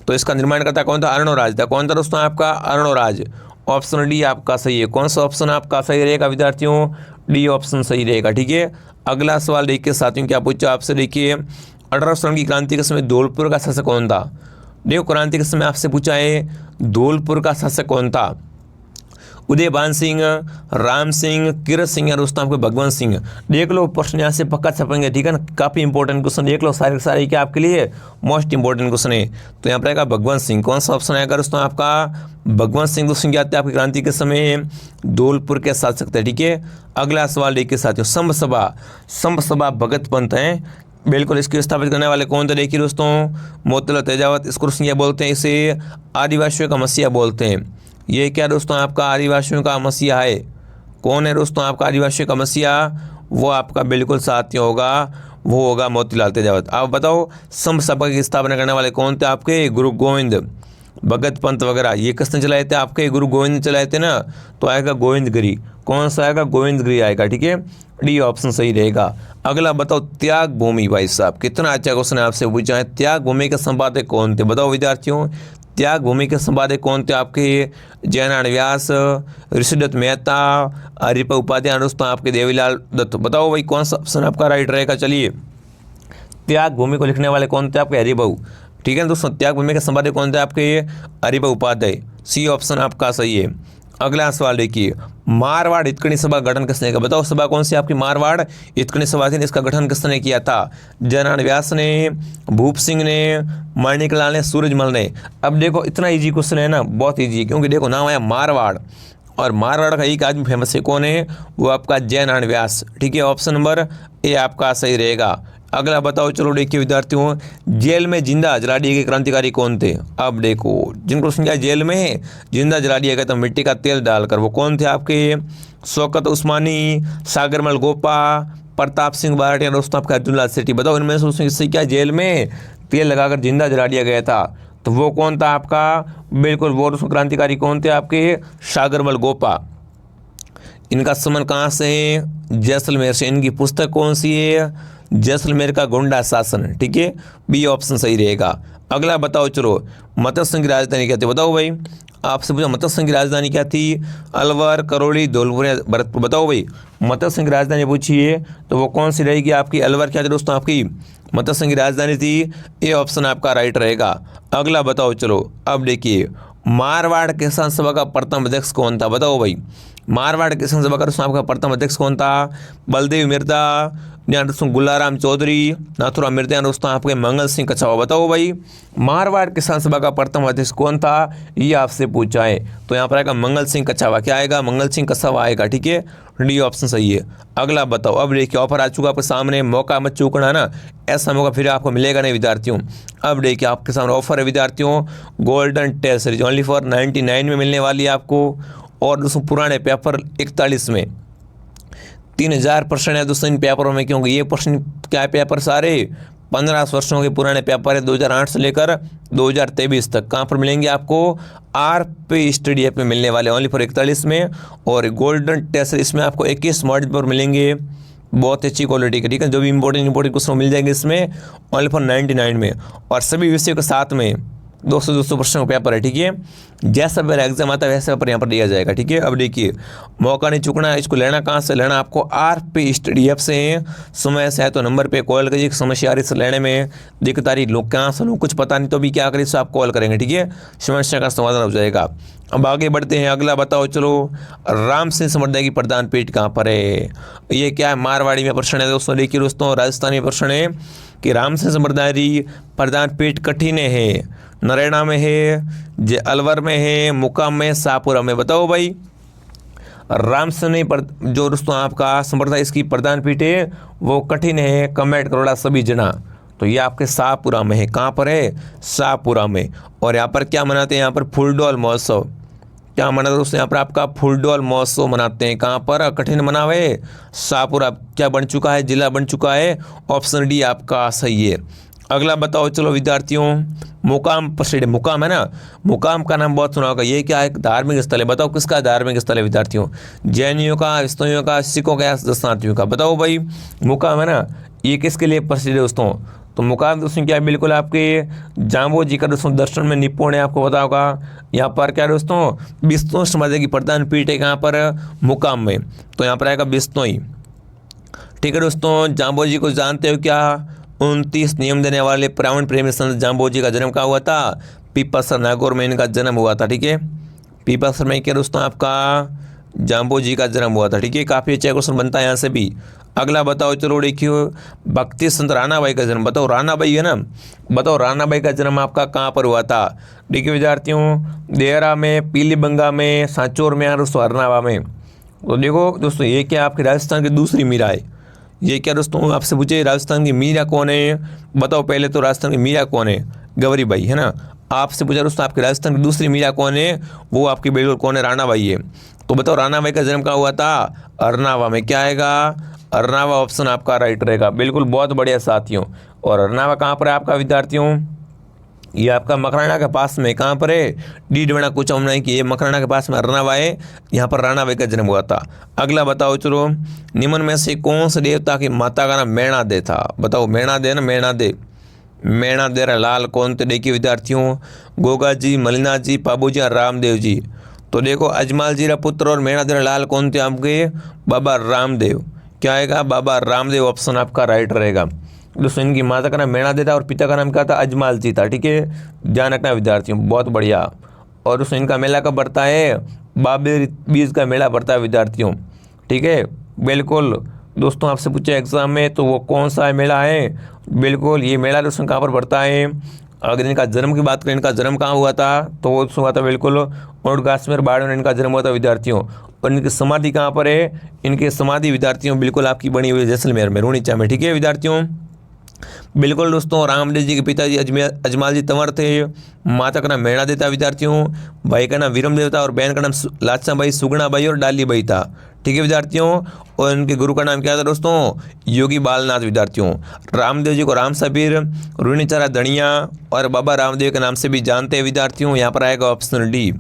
तो इसका निर्माण करता कौन था, अर्णोराज था। कौन था दोस्तों आपका, अर्णोराज। ऑप्शन डी आपका सही है। कौन सा ऑप्शन आपका सही रहेगा विद्यार्थियों, डी ऑप्शन सही रहेगा, ठीक है। अगला सवाल देखिए साथियों क्या पूछा आपसे। देखिए 1800 की क्रांति के समय धौलपुर का शासक कौन था। देखो क्रांति के समय आपसे पूछा है धौलपुर का शासक कौन था। उदयभान सिंह, राम सिंह, कीरत सिंह, या दोस्तों आपके भगवंत सिंह। देख लो प्रश्न यहाँ से पक्का छपेंगे, ठीक है ना, काफ़ी इंपॉर्टेंट क्वेश्चन देख लो, सारे सारे क्या आपके लिए मोस्ट इंपॉर्टेंट क्वेश्चन है। तो यहाँ पर आएगा भगवंत सिंह। कौन सा ऑप्शन आएगा दोस्तों आपका, भगवंत सिंह। दोस्तों क्या आते हैं आपकी क्रांति के समय धौलपुर के शासक थे, ठीक है। अगला सवाल देखिए साथियों, संभ सभा भगत पंथ हैं, बिल्कुल इसको स्थापित करने वाले कौन थे। देखिए दोस्तों मोतीलाल तेजावत, इसको क्या बोलते हैं, इसे आदिवासियों का मसीहा बोलते हैं। ये क्या दोस्तों आपका आदिवासियों का मसीहा है। कौन है दोस्तों आपका आदिवासियों का मसीहा, वो आपका बिल्कुल साथी होगा वो होगा मोतीलाल तेजावत। आप बताओ संघ सभा की स्थापना करने वाले कौन थे आपके? गुरु गोविंद, भगत पंत वगैरह ये किसने चलाए थे आपके? गुरु गोविंद ने चलाए थे ना, तो आएगा गोविंदगिरी। कौन सा आएगा? गोविंदगिरी आएगा, ठीक है, डी ऑप्शन सही रहेगा। अगला बताओ त्याग भूमि, भाई साहब कितना अच्छा क्वेश्चन है, आपसे पूछा है। त्याग भूमि के संपादक कौन थे? बताओ विद्यार्थियों, त्याग भूमि के संपादक कौन थे आपके? जयनारायण व्यास, ऋषिदत्त मेहता, हरिपा उपाध्याय, दोस्तों आपके देवीलाल दत्त। बताओ भाई कौन सा ऑप्शन आपका राइट रहेगा? चलिए, त्याग भूमि को लिखने वाले कौन थे आपके? हरिभाऊ, ठीक है दोस्तों। त्याग भूमि के संपादक कौन थे आपके? हरिभाऊ उपाध्याय, सी ऑप्शन आपका सही है। अगला सवाल देखिए, मारवाड़ हितकर्णी सभा का गठन किसने किया? बताओ सभा कौन सी आपकी? मारवाड़ हितकर्णी सभा थी, इसका गठन किसने किया था? जयनारायण व्यास ने, भूप सिंह ने, माणिकलाल ने, सूरजमल ने। अब देखो इतना इजी क्वेश्चन है ना, बहुत इजी है, क्योंकि देखो नाम आया मारवाड़, और मारवाड़ का एक आदमी फेमस है, कौन है? वो आपका जयनारायण व्यास, ठीक है। ऑप्शन नंबर ए आपका सही रहेगा। अगला बताओ, चलो देखिए विद्यार्थियों, जेल में जिंदा जला दिए गए क्रांतिकारी कौन थे? अब देखो जिनको सुन जेल में जिंदा जला दिया गया था मिट्टी का तेल डालकर, वो कौन थे आपके? शौकत उस्मानी, सागरमल गोपा, प्रताप सिंह बारट, या दोस्तों आपका अर्जुन सेठी। बताओ इनमें से इससे क्या जेल में तेल लगाकर जिंदा जला दिया गया था? तो वो कौन था आपका? बिल्कुल वो क्रांतिकारी कौन थे आपके? सागरमल गोपा। इनका संबंध कहाँ से है? जैसलमेर से। इनकी पुस्तक कौन सी है? जैसलमेर का गोंडा शासन, ठीक है, बी ऑप्शन सही रहेगा। अगला बताओ, चलो मत्स्य संघ की राजधानी क्या थी? बताओ भाई, आपसे पूछा मत्स्य संघ की राजधानी क्या थी? अलवर, करौली, धौलपुर या भरतपुर। बताओ भाई, मत्स्य संघ की राजधानी पूछिए तो वो कौन सी रहेगी आपकी? अलवर क्या थी दोस्तों आपकी? मत्स्य संघ की राजधानी थी, ये ऑप्शन आपका राइट रहेगा। अगला बताओ, चलो अब देखिए, मारवाड़ किसान सभा का प्रथम अध्यक्ष कौन था? बताओ भाई, मारवाड़ किसान सभा का आपका प्रथम अध्यक्ष कौन था? बलदेव मिर्जा, या दोस्तों गुलाराम चौधरी, नाथुराम मिर्जा, दोस्तों आपके मंगल सिंह कछावा। बताओ भाई, मारवाड़ किसान सभा का प्रथम अध्यक्ष कौन था? ये आपसे पूछा है, तो यहाँ पर आएगा मंगल सिंह कछावा। क्या आएगा? मंगल सिंह कछावा आएगा, ठीक है, डी ऑप्शन सही है। अगला बताओ, अब देखिए ऑफर आ चुका आपके सामने, मौका मत चूकना ना, ऐसा मौका फिर आपको मिलेगा नहीं विद्यार्थियों। अब देखिए आपके सामने ऑफर है विद्यार्थियों, golden test series only for 99 में मिलने वाली है आपको, और दोस्तों पुराने पेपर 41 में 3000 प्रश्न है दोस्तों इन पेपरों में, क्योंकि ये प्रश्न क्या है, पेपर सारे 15 वर्षों के पुराने पेपर है, 2008 से लेकर 2023 तक। कहाँ पर मिलेंगे आपको? आरपी स्टडी ऐप में मिलने वाले, ओनली फॉर 41 में। और गोल्डन टेस्ट इसमें आपको 21 मॉडल पर मिलेंगे, बहुत अच्छी क्वालिटी के, ठीक है, जो भी इंपॉर्टेंट क्वेश्चन मिल जाएंगे इसमें, ओनली फॉर 99 में। और सभी विषयों के साथ में 200 प्रश्नों का पेपर है, ठीक है, जैसा मेरा एग्जाम आता है वैसे पेपर यहाँ पर दिया जाएगा, ठीक है। अब देखिए मौका नहीं चुकना है, इसको लेना कहाँ से? लेना आपको आरपी स्टडी ऐप से है। समय से है तो नंबर पे कॉल करिए, समस्या आ रही से लेने में दिक्कत आ रही, लोग कहाँ से लूँ कुछ पता नहीं, तो भी क्या करिए, इससे आप कॉल करेंगे, ठीक है, समस्या का समाधान हो जाएगा। अब आगे बढ़ते हैं, अगला बताओ, चलो राम सिंह समरदाय की प्रधान पीठ कहाँ पर है? ये क्या है? मारवाड़ी में प्रश्न है दोस्तों। देखिए दोस्तों, राजस्थान में प्रश्न है कि राम सिंह समरदाय प्रधान पीठ कठिन है, नरेना में है, अलवर में है, मुकाम में, शाहपुरा में। बताओ भाई, राम सिंह जो दोस्तों आपका संप्रदाय इसकी प्रधान पीठ है वो कठिन है, कमेंट करोड़ा सभी जना। तो ये आपके शाहपुरा में है। कहाँ पर है? शाहपुरा में। और यहाँ पर क्या मनाते हैं? यहाँ पर फूलडोल महोत्सव। क्या मनाते दोस्तों? यहाँ पर आपका फूलडोल महोत्सव मनाते हैं। कहाँ पर? कठिन मनावे, शाहपुरा। क्या बन चुका है? जिला बन चुका है। ऑप्शन डी आपका सही है। अगला बताओ, चलो विद्यार्थियों, मुकाम प्रसिद्ध, मुकाम है ना, मुकाम का नाम बहुत सुना होगा। ये क्या है? धार्मिक स्थल है। बताओ किसका धार्मिक स्थल है विद्यार्थियों? जैनियों का, स्तोइयों का, सिखों का, दशनार्थियों का? बताओ भाई, मुकाम है ना, ये किसके लिए प्रसिद्ध है दोस्तों? तो मुकाम दोस्तों क्या है? बिल्कुल आपके जाम्बो जी का दोस्तों दर्शन में निपुण है, आपको पता होगा। यहाँ पर क्या दोस्तों? बिश्नोई समाज की प्रधान पीठ है कहाँ पर? मुकाम में। तो यहाँ पर आएगा बिश्नोई, ठीक है दोस्तों। जाम्बो जी को जानते हो क्या? 29 नियम देने वाले प्रावण प्रेमी संत जाम्बो जी का जन्म कहाँ हुआ था? पीपासर नागौर में इनका जन्म हुआ था, ठीक है। पीपासर में क्या दोस्तों आपका जाम्बो जी का जन्म हुआ था, ठीक है। काफ़ी अच्छा क्वेश्चन बनता है यहाँ से भी। अगला बताओ, चलो देखियो, भक्ति संत रानाबाई का जन्म। बताओ, रानाबाई है ना, बताओ रानाबाई का जन्म आपका कहाँ पर हुआ था? देखिए विद्यार्थियों, देहरा में, पीलीबंगा में, सांचौर में, दोस्तों हरनावा में। तो देखो दोस्तों, ये क्या आपकी राजस्थान की दूसरी मीरा है। ये क्या दोस्तों आपसे पूछे, राजस्थान की मीरा कौन है? बताओ पहले तो राजस्थान की मीरा कौन है? गौरीबाई है ना। आपसे पूछा दोस्तों आपकी राजस्थान की दूसरी मीरा कौन है? वो आपकी बिल्कुल कौन है? रानाबाई है। तो बताओ रानाबाई का जन्म कहाँ हुआ था? अरनावा में। क्या आएगा? अरनावा ऑप्शन आपका राइट रहेगा। बिल्कुल बहुत बढ़िया साथियों। और अरनावा कहाँ पर है आपका विद्यार्थियों? ये आपका मकराना के पास में, कहाँ पर है? डी डबड़ा कुछ हम नहीं कि ये मकराना के पास में अरनावा है, यहाँ पर राणा बाई का जन्म हुआ था। अगला बताओ चलो, निम्न में से कौन से देवता की माता का नाम मेणादे था? बताओ, मेणादे ना, मेणादे, मेणादे लाल कौन थे? देखिए विद्यार्थियों, गोगा जी, मलिना जी, पाबू जी और रामदेव जी। तो देखो, अजमाल जी का पुत्र और मेणादे लाल कौन थे आपके? बाबा रामदेव। क्या आएगा? बाबा रामदेव ऑप्शन आपका राइट रहेगा। दोस्तों इनकी माता का नाम मेणादे था और पिता का नाम क्या था? अजमाल जी था। ठीक है, ध्यान रखना विद्यार्थियों, बहुत बढ़िया। और दोस्तों इनका मेला कब पड़ता है? बाबरी बीज का मेला पड़ता है विद्यार्थियों। ठीक है, बिल्कुल। दोस्तों आपसे पूछे एग्जाम में तो वो कौन सा मेला है? बिल्कुल ये मेला दोस्तों कहाँ पर पड़ता है? अगर इनका जन्म की बात करें, इनका जन्म कहाँ हुआ था? तो वो हुआ था बिल्कुल और कश्मीर बाड़ में इनका जन्म हुआ था विद्यार्थियों। और इनकी समाधि कहाँ पर है? इनकी समाधि विद्यार्थियों बिल्कुल आपकी बनी हुई है जैसलमेर में, रूणीचा में। ठीक है विद्यार्थियों, बिल्कुल दोस्तों। रामदेव जी के पिताजी अजमाल जी तंवर थे, माता का नाम मेणादे था विद्यार्थियों, भाई का नाम वीरमदेव था और बहन का नाम लाचाबाई, सुगुणाबाई और डालीबाई था। ठीक है विद्यार्थियों। और इनके गुरु का नाम क्या था दोस्तों? योगी बालनाथ विद्यार्थियों। रामदेव जी को राम सबीर, रूणीचारा दणिया और बाबा रामदेव के नाम से भी जानते हैं विद्यार्थियों। यहाँ पर आएगा ऑप्शन डी।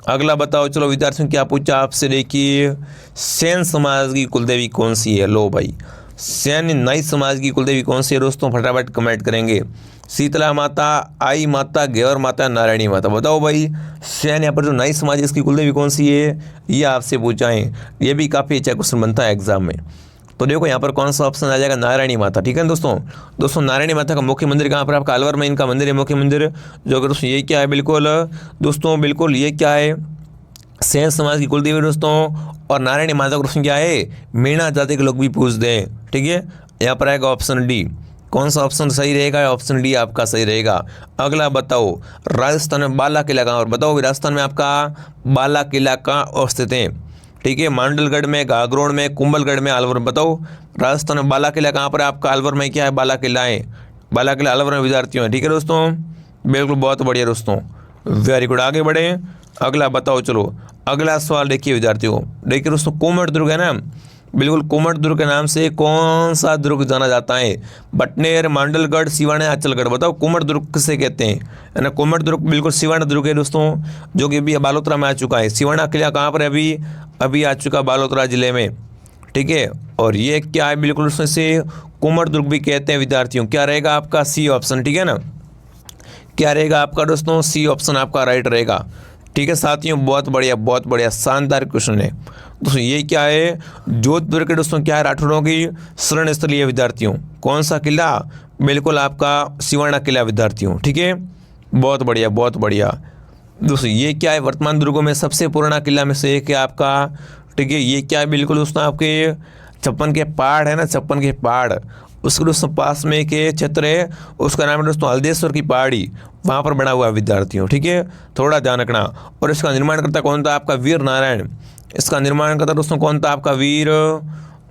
अगला बताओ चलो विद्यार्थियों, क्या पूछा आपसे? देखिए, सेन समाज की कुलदेवी कौन सी है? लो भाई, सैन्य नाई समाज की कुलदेवी कौन सी है दोस्तों? फटाफट कमेंट करेंगे। शीतला माता, आई माता, घेवर माता, नारायणी माता। बताओ भाई, सैन्य यहाँ पर जो नाई समाज है इसकी कुलदेवी कौन सी है? ये आपसे पूछा है, ये भी काफ़ी अच्छा क्वेश्चन बनता है एग्जाम में। तो देखो यहाँ पर कौन सा ऑप्शन आ जाएगा? नारायणी माता। ठीक है ना दोस्तों नारायणी माता का मुख्य मंदिर कहाँ पर? आपका अलवर में इनका मंदिर है, मुख्य मंदिर। जो अगर दोस्तों ये क्या है? बिल्कुल दोस्तों, बिल्कुल ये क्या है? सेन समाज की कुलदेवी दोस्तों। और नारायणी माता का क्वेश्चन क्या है? मीणा जाति के लोग भी पूछते हैं। ठीक है, यहाँ पर आएगा ऑप्शन डी। कौन सा ऑप्शन सही रहेगा? ऑप्शन डी आपका सही रहेगा। अगला बताओ, राजस्थान में बाला किला कहाँ? और बताओ राजस्थान में आपका बाला किला कहाँ स्थित है? ठीक है, मांडलगढ़ में, गागरोड में, कुंभलगढ़ में, अलवर। बताओ राजस्थान में बाला किला कहाँ पर है आपका? अलवर में क्या है? बाला किला है, बाला किला अलवर में विद्यार्थियों है। ठीक है दोस्तों, बिल्कुल बहुत बढ़िया दोस्तों, वेरी गुड। आगे बढ़े, अगला बताओ चलो। अगला सवाल देखिए विद्यार्थियों, देखिए दोस्तों, कोमट दुर्ग है ना, बिल्कुल कोमट दुर्ग के नाम से कौन सा दुर्ग जाना जाता है? बटनेर, मांडलगढ़, सिवाना, अचलगढ़। बताओ कोमट दुर्ग किसे कहते हैं? है ना, कोमट दुर्ग बिल्कुल सिवाना दुर्ग है दोस्तों, जो कि अभी बालोतरा में आ चुका है। सिवाना किला कहाँ पर है? अभी आ चुका बालोतरा जिले में। ठीक है, और ये क्या है? बिल्कुल उसमें से कोमट दुर्ग भी कहते हैं विद्यार्थियों। क्या रहेगा आपका? C option. ठीक है ना, क्या रहेगा आपका दोस्तों? सी ऑप्शन आपका राइट रहेगा। ठीक है साथियों, बहुत बढ़िया शानदार क्वेश्चन है दोस्तों। ये क्या है? जोधपुर के दोस्तों क्या है? राठौरों की शरण स्थली है विद्यार्थियों। कौन सा किला? बिल्कुल आपका सिवाना किला विद्यार्थियों। ठीक है, बहुत बढ़िया दोस्तों। ये क्या है? वर्तमान दुर्गों में सबसे पुराना किला में से एक है आपका। ठीक है, ये क्या है? बिल्कुल दोस्तों आपके 56 के पहाड़ है ना, 56 के पहाड़, उसके दोस्तों पास में एक क्षेत्र है, उसका नाम है दोस्तों हल्देश्वर की पहाड़ी, वहाँ पर बना हुआ है विद्यार्थियों। ठीक है, थोड़ा ध्यान रखना। और इसका निर्माण करता कौन था? आपका वीर नारायण। इसका निर्माण करता दोस्तों कौन था? आपका वीर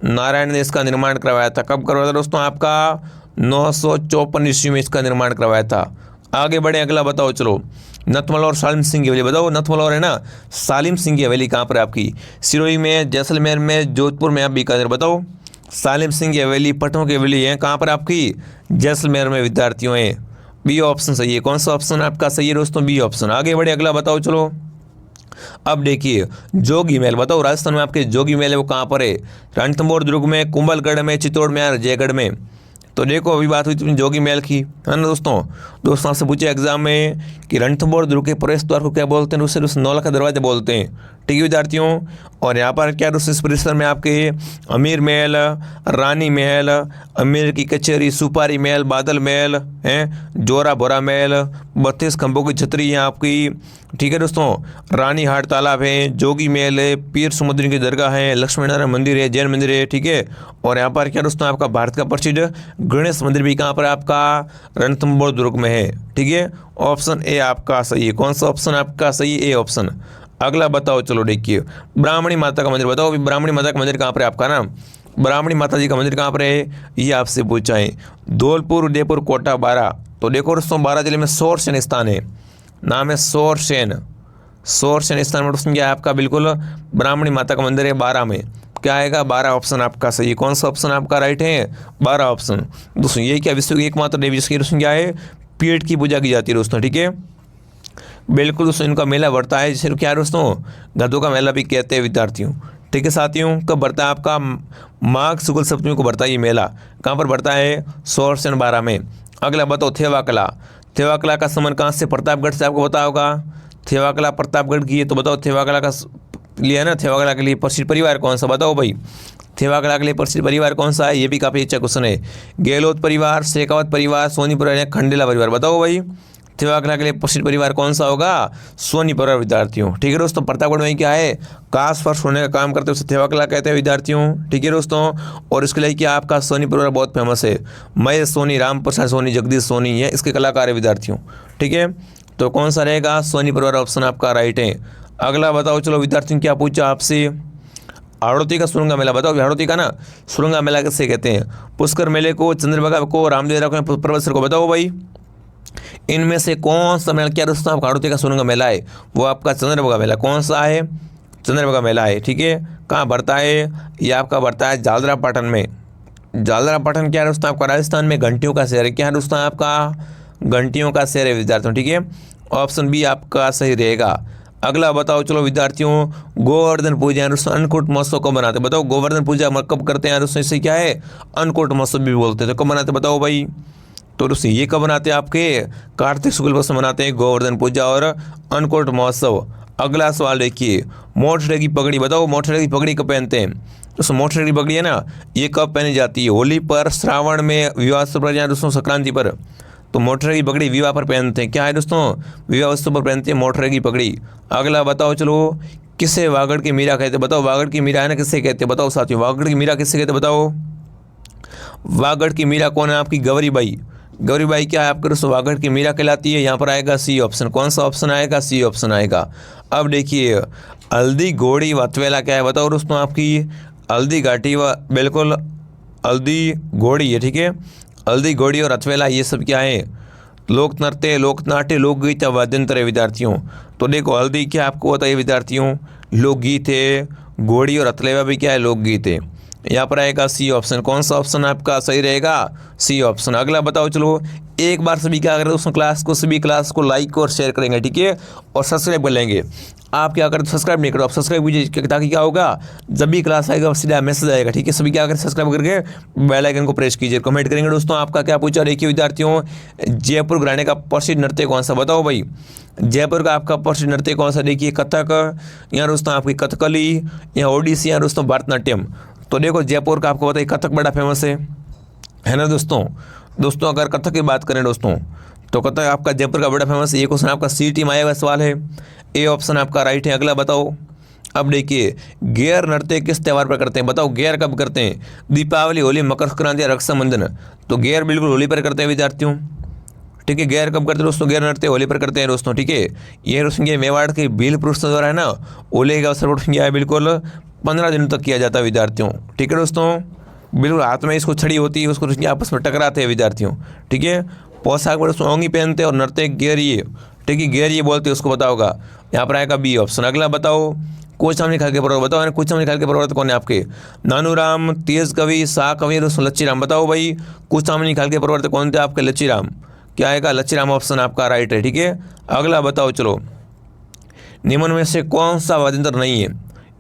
नारायण ने इसका निर्माण करवाया था। कब करवाया था दोस्तों? आपका 954 ईस्वी में इसका निर्माण करवाया था। आगे बढ़े, अगला बताओ चलो। नथमल और सालिम सिंह की हवेली। बताओ नथमल और है ना सालिम सिंह की हवेली कहाँ पर है आपकी? सिरोही में, जैसलमेर में, जोधपुर में, आप बीकानेर। बताओ सालिम सिंह की हवेली, पटनों की हवेली है कहाँ पर आपकी? जैसलमेर में विद्यार्थियों है। बी ऑप्शन सही है। कौन सा ऑप्शन आपका सही है दोस्तों? B option. आगे बढ़े, अगला बताओ चलो। अब देखिए, जोगी महल। बताओ राजस्थान में आपके जोगी महल है वो कहाँ पर है? रणथंभौर दुर्ग में, कुंभलगढ़ में, चित्तौड़ में और जयगढ़ में। तो देखो अभी बात हुई थी जोगी महल की, है ना दोस्तों आपसे पूछे एग्जाम में कि रणथंभौर दुर्ग के प्रवेश द्वार को क्या बोलते हैं? उससे नौलखा दरवाजा बोलते हैं। ठीक है विद्यार्थियों, और यहाँ पर क्या दोस्तों इस परिसर में आपके अमीर महल, रानी महल, अमीर की कचहरी, सुपारी महल, बादल महल हैं, जोरा भोरा महल, 32 खंभों की छतरी है आपकी। ठीक है दोस्तों, रानी हाट तालाब है, जोगी महल है, पीर समुद्री की दरगाह है, लक्ष्मी नारायण मंदिर है, जैन मंदिर है। ठीक है, और यहाँ पर क्या दोस्तों आपका भारत का प्रसिद्ध गणेश मंदिर भी कहाँ पर आपका? रणथंभौर दुर्ग में है। ठीक है, ऑप्शन ए आपका सही है। कौन सा ऑप्शन आपका सही है? A option. अगला बताओ चलो, देखिए ब्राह्मणी माता का मंदिर। बताओ अभी ब्राह्मणी माता का मंदिर कहाँ पर है आपका? ना ब्राह्मणी माता जी का मंदिर कहाँ पर है ये आपसे पूछा है। धौलपुर, उदयपुर, कोटा, बारा। तो देखो दोस्तों बारा जिले में सोरसेन स्थान है, नाम है सोरसेन स्थान में दोस्तों क्या है आपका? बिल्कुल ब्राह्मणी माता का मंदिर है बारा में। क्या आएगा 12 ऑप्शन आपका सही है। कौन सा ऑप्शन आपका राइट है 12 ऑप्शन। दोस्तों ये क्या विश्व की एकमात्र देवी जिसकी दोस्तों क्या है पेट की पूजा की जाती है दोस्तों, ठीक है। बिल्कुल दोस्तों इनका मेला बढ़ता है जिसे क्या है दोस्तों गधों का मेला भी कहते हैं विद्यार्थियों, ठीक है साथियों। कब बढ़ता है आपका माघ शुक्ल सप्तमी को बढ़ता है ये मेला। कहाँ पर बढ़ता है 1612 में। अगला बताओ थेवा कला। थेवा कला का संबंध कहाँ से प्रतापगढ़ से आपको पता होगा। थेवा कला प्रतापगढ़ की है, तो बताओ थेवा कला का लिया ना, थेवा कला के लिए प्रसिद्ध परिवार कौन सा बताओ भाई। थेवा कला के लिए प्रसिद्ध परिवार कौन सा है, ये भी काफ़ी अच्छा क्वेश्चन है। गहलोत परिवार, शेखावत परिवार, सोनी परिवार या खंडेला परिवार बताओ भाई। थेवा कला के लिए प्रसिद्ध परिवार कौन सा होगा सोनी परिवार विद्यार्थियों, ठीक है दोस्तों। प्रतापगढ़ में क्या है कास्ट फर्स्ट होने का काम करते हैं उसे थेवा कला कहते हैं विद्यार्थियों, ठीक है दोस्तों। और इसके लिए क्या आपका सोनी परिवार बहुत फेमस है। महेश सोनी, राम प्रसाद सोनी, जगदीश सोनी ये इसके कलाकार है विद्यार्थियों, ठीक है। तो कौन सा रहेगा सोनी परिवार ऑप्शन आपका राइट है। अगला बताओ चलो विद्यार्थियों क्या पूछा आपसे, हाड़ौती का सुरंगा मेला बताओ। हाड़ौती का ना सुरंगा मेला किससे कहते हैं। पुष्कर मेले को, चंद्रभागा को, रामदेवरा को, प्रवेशर को बताओ भाई। इनमें से कौन सा मेला क्या दोस्तों आपका हाड़ौती का सुरंगा मेला है वो आपका चंद्रभागा मेला। कौन सा है चंद्रभागा मेला है, ठीक है। कहाँ बढ़ता है ये आपका बढ़ता है जालरा पाटन में। जालरा पाटन क्या है दोस्तों आपका राजस्थान में घंटियों का शहर है। क्या है दोस्तों आपका घंटियों का शहर है विद्यार्थियों, ठीक है। ऑप्शन बी आपका सही रहेगा। अगला बताओ चलो विद्यार्थियों गोवर्धन पूजा दोस्तों अन्नकूट महोत्सव कब बनाते बताओ। गोवर्धन पूजा कब करते हैं दोस्तों, इससे क्या है अन्नकूट महोत्सव भी बोलते हैं, तो कब बनाते बताओ भाई। तो दोस्तों ये कब बनाते हैं आपके कार्तिक शुक्ल पक्ष में मनाते हैं गोवर्धन पूजा और अन्नकूट महोत्सव। अगला सवाल देखिए मोटरे की पगड़ी बताओ। मोटरे की पगड़ी कब पहनते हैं दोस्तों। मोटरे की पगड़ी है ना ये कब पहनी जाती है होली पर, श्रावण में, विवाह पर या दोस्तों संक्रांति पर। तो मोटरे की पगड़ी विवाह पर पहनते हैं। क्या है दोस्तों विवाह उत्सव पर पहनते हैं मोटरे की पगड़ी। अगला बताओ चलो किसे वागड़ की मीरा कहते बताओ। वागड़ की मीरा है ना किससे कहते बताओ साथियों। वागड़ की मीरा किससे कहते बताओ। वागड़ की मीरा कौन है आपकी गौरीबाई। गौरीबाई क्या है आपके दोस्तों वागड़ की मीरा कहलाती है। यहाँ पर आएगा सी ऑप्शन। कौन सा ऑप्शन आएगा सी ऑप्शन आएगा। अब देखिए हल्दी घोड़ी वतवेला क्या है बताओ दोस्तों आपकी हल्दी घाटी व बिल्कुल हल्दी घोड़ी है, ठीक है। हल्दी घोड़ी और रथवेला ये सब क्या है लोक नृत्य, लोकनाट्य, लोकगीत या वाद्यंत्र है विद्यार्थियों। तो देखो हल्दी क्या आपको बताइए विद्यार्थियों लोकगीत है, घोड़ी और रथवेला भी क्या है लोकगीत है। यहाँ पर आएगा सी ऑप्शन। कौन सा ऑप्शन आपका सही रहेगा सी ऑप्शन। अगला बताओ चलो एक बार सभी क्या करें दोस्तों सभी क्लास को लाइक और शेयर करेंगे, ठीक है, और सब्सक्राइब कर लेंगे। आप क्या करें सब्सक्राइब नहीं करो आप सब्सक्राइब कीजिए ताकि क्या होगा जब भी क्लास आएगा सीधा मैसेज आएगा, ठीक है। सभी क्या करें सब्सक्राइब करके बेल आइकन को प्रेस कीजिए। कमेंट करेंगे दोस्तों आपका क्या पूछा देखिए विद्यार्थियों जयपुर घराने का प्रसिद्ध नृत्य कौन सा बताओ भाई। जयपुर का आपका प्रसिद्ध नृत्य कौन सा देखिए कथक या दोस्तों आपकी कथकली या ओडिसी या दोस्तों भरतनाट्यम। तो देखो जयपुर का आपको बताइए कथक बड़ा फेमस है ना दोस्तों। अगर कथक की बात करें दोस्तों तो कथक आपका जयपुर का बड़ा फेमस है। ये क्वेश्चन आपका सीटी में आया हुआ सवाल है, ए ऑप्शन आपका राइट है। अगला बताओ अब देखिए गेर नृत्य किस त्यौहार पर करते हैं बताओ। गेर कब करते हैं दीपावली, होली, मकर संक्रांति या रक्षाबंधन। तो गेर बिल्कुल होली पर करते हैं विद्यार्थियों, ठीक है। गेर कब करते हैं दोस्तों गेर नृत्य होली पर करते हैं दोस्तों, ठीक है। ये दोस्तों ये मेवाड़ के भील पुरुष द्वारा है ना होली का अवसर पर है बिल्कुल 15 दिनों तक किया जाता है विद्यार्थियों, ठीक है दोस्तों। बिल्कुल हाथ में इसको छड़ी होती है उसको आपस में टकराते हैं विद्यार्थियों, ठीक है। पोशाक पर दोस्तों ओंगी पहनते हैं और नृत्य गेरिए, ठीक है, गेरिए बोलते हैं उसको पता होगा। यहाँ पर आएगा बी ऑप्शन। अगला बताओ कोचामनी खाल के पर्वत बताओ। कोचामनी खाल के पर्वत कौन है आपके नानूराम, तेज कवि, शाह कवि दोस्तों लच्छीराम बताओ भाई। कोचामनी खाल के पर्वत कौन थे आपके लच्छीराम। क्या आएगा लच्छीराम ऑप्शन आपका राइट है, ठीक है। अगला बताओ चलो निम्न में से कौन सा वाद्यंत्र नहीं है।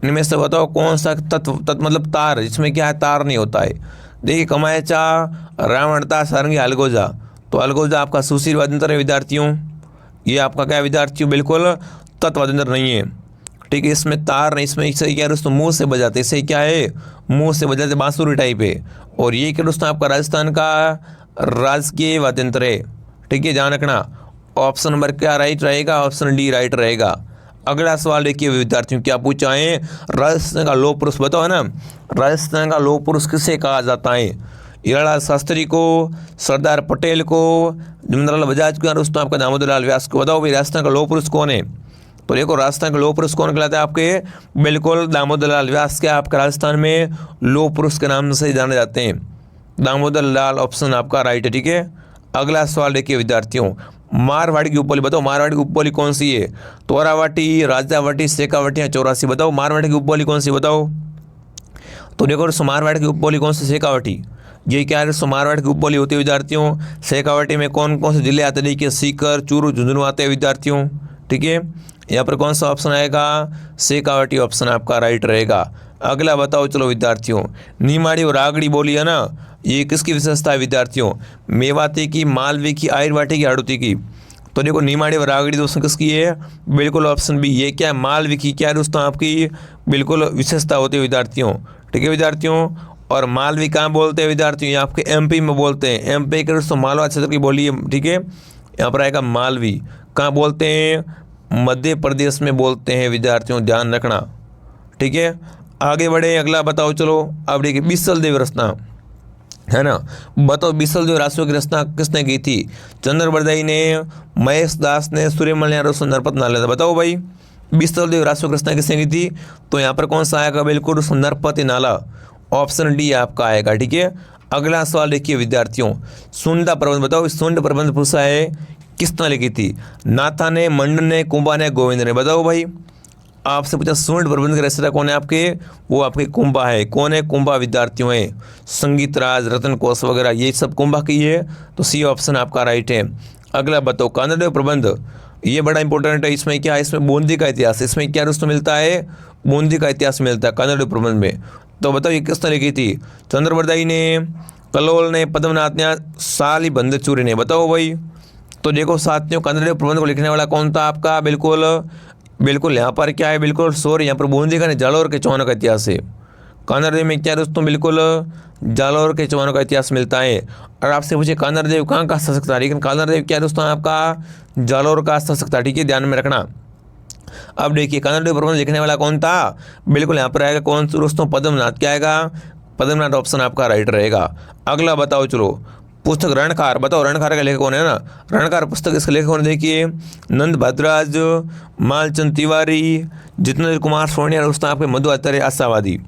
इनमें से बताओ कौन सा तत्व मतलब तार जिसमें क्या है तार नहीं होता है। देखिए कमायचा, रावणता, सारंगी, अलगोजा। तो अलगोजा आपका सुशील वाद्यंत्र है विद्यार्थियों। ये आपका क्या विद्यार्थियों बिल्कुल तत्व वाद्यंत्र नहीं है, ठीक है। इसमें तार नहीं, इसमें इससे क्या दोस्तों मुंह से बजाते, इससे क्या है मुंह से बजाते बांसुरी टाइप है। और ये क्या दोस्तों आपका राजस्थान का राजकीय वाद्यंत्र है, ठीक है, ध्यान रखना। ऑप्शन नंबर क्या राइट रहेगा ऑप्शन डी राइट रहेगा। अगला सवाल देखिए विद्यार्थियों क्या पूछा है राजस्थान का लौह पुरुष बताओ है ना। राजस्थान का लौह पुरुष किसे कहा जाता है। हीरालाल शास्त्री को, सरदार पटेल को, जमनालाल बजाज को या दोस्तों आपका दामोदर लाल व्यास को। बताओ भाई राजस्थान का लौह पुरुष कौन है। तो देखो राजस्थान का लौह पुरुष कौन कहलाता है आपके बिल्कुल दामोदर लाल व्यास। क्या आपका राजस्थान में लौह पुरुष के नाम से जाने जाते हैं दामोदर लाल। ऑप्शन आपका राइट है, ठीक है। अगला सवाल देखिए विद्यार्थियों मारवाड़ी की उपबोली बताओ। मारवाड़ी की उपबोली कौन सी है। तोरावाटी, राजावाटी, शेखावाटी या चौरासी। बताओ मारवाड़ी की उपबोली कौन सी बताओ। तो देखो सुमारवाड़ की उपबोली कौन सी, शेखावटी। ये क्या है, सुमारवाड़ की उपबोली होती है विद्यार्थियों। शेखावटी में कौन कौन से जिले आते हैं, देखिए सीकर, चूरू, झुंझुनू आते हैं विद्यार्थियों। ठीक है, यहाँ पर कौन सा ऑप्शन आएगा, शेखावटी ऑप्शन आपका राइट रहेगा। अगला बताओ चलो विद्यार्थियों, नीमाड़ी और रागड़ी बोली है ना, ये किसकी विशेषता है विद्यार्थियों, मेवाती की, मालवी की, आर्यवाटी की, हाड़ौती की। तो देखो नीमाड़ी और रागड़ी दोस्तों किसकी है, बिल्कुल ऑप्शन बी। ये क्या है, मालवी की क्या है दोस्तों आपकी बिल्कुल विशेषता होती है विद्यार्थियों। ठीक है विद्यार्थियों, और मालवी कहाँ बोलते हैं विद्यार्थियों, ये आपके एमपी में बोलते हैं। एमपी के दोस्तों मालवा क्षेत्र की बोली है। ठीक है, यहाँ पर आएगा मालवी। कहाँ बोलते हैं, मध्य प्रदेश में बोलते हैं विद्यार्थियों, ध्यान रखना। ठीक है, आगे बढ़े, अगला बताओ चलो। अब देखिए बिसल देव रचना है ना, बताओ बिसल देव राशियों की रचना किसने की थी, चंद्रबरदाई ने, महेश दास ने, सूर्यमल ने, नरपत नाले ने। बताओ भाई बिसल देव राशियों की रचना किसने की थी, तो यहाँ पर कौन सा आएगा, बिल्कुल नरपत नाला, ऑप्शन डी आपका आएगा। ठीक है, अगला सवाल देखिए विद्यार्थियों, सुंडा प्रबंध। बताओ सुंड प्रबंध पूछा है, किसने लिखी थी, नाथा ने, मंडन ने, कुंभा ने, गोविंद ने। बताओ भाई, आपसे पूछा सुंड प्रबंध के रचयिता कौन है आपके, वो आपके कुंभा है। कौन है, कुंभा विद्यार्थियों है। संगीत राज, रतन कोश वगैरह ये सब कुंभा की है, तो सी ऑप्शन आपका राइट है। अगला बताओ कानड़देव प्रबंध, ये बड़ा इंपॉर्टेंट है। इसमें क्या है, इसमें बूंदी का इतिहास, इसमें क्या दोस्तों मिलता है, बूंदी का इतिहास मिलता है कानड़देव प्रबंध में। तो बताओ ये किसने लिखी थी, चंद्रबरदाई ने, कलोल ने, पद्मनाथ ने, सालिबंद चूरी ने। बताओ भाई, तो देखो साथियों कानड़देव प्रबंध को लिखने वाला कौन था आपका, बिल्कुल यहाँ पर क्या है, बिल्कुल सॉरी, यहाँ पर बूंदी का नहीं, जालौर के चौहानों का इतिहास है। कानड़देव में क्या है दोस्तों, बिल्कुल जालौर के चौहानों का इतिहास मिलता है। और आपसे पूछे कानड़देव कहाँ का शासक था, लेकिन कानड़देव क्या है दोस्तों आपका जालौर का शासक था। ठीक है, ध्यान में रखना। अब देखिए कानड़देव प्रबंध लिखने वाला कौन था, बिल्कुल यहाँ पर आएगा कौन सा दोस्तों, पद्मनाथ। क्या आएगा, पद्मनाथ ऑप्शन आपका राइट रहेगा। अगला बताओ चलो, पुस्तक रणखार। बताओ रणखार का लेखक कौन है ना, रणखार पुस्तक इसके लेखक कौन, देखिए नंद भद्राज, मालचंद तिवारी, जितेंद्र कुमार सोनी, और दोस्तों आपके मधु आचार्य आशावादी।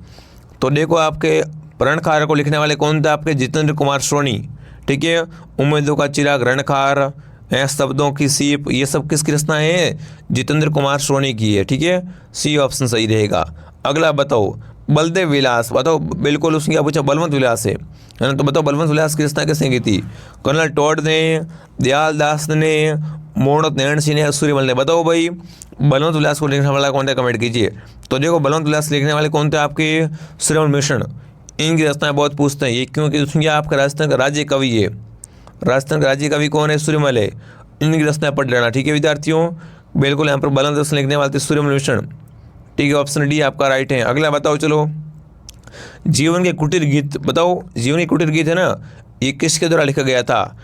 तो देखो आपके रणखार को लिखने वाले कौन थे, आपके जितेंद्र कुमार सोनी। ठीक है, उम्मीदों का चिराग, रणखार, शब्दों की सीप, ये सब किसकी रचना है, जितेंद्र कुमार सोनी की है। ठीक है, सी ऑप्शन सही रहेगा। अगला बताओ बलदेव विलास। बताओ बिल्कुल उसने क्या पूछा, बलवंत विलास है ना, तो बताओ बलवंत विलास की रचना किसने की थी, कर्नल टॉड ने, दयाल दास ने, मोहम्मद नैन सिंह ने, सूर्यमल ने। बताओ भाई बलवंत विलास को लिखने वाला कौन थे, कमेंट कीजिए। तो देखो बलवंत विलास लिखने वाले कौन थे आपके, सूर्यमल मिश्र। इनकी रचनाएं बहुत पूछते हैं ये, क्योंकि उसमें आपका राजस्थान का राज्य कवि है। राजस्थान का राज्य कवि कौन है, सूर्यमल है। इनकी रचना पढ़ लेना। ठीक है विद्यार्थियों, बिल्कुल यहाँ पर बलवंत विलास लिखने वाले थे सूर्यमल मिश्र। ठीक है, ऑप्शन डी आपका राइट है। अगला बताओ चलो, जीवन के कुटीर गीत। बताओ जीवन के कुटीर गीत है ना, ये किसके द्वारा लिखा गया था,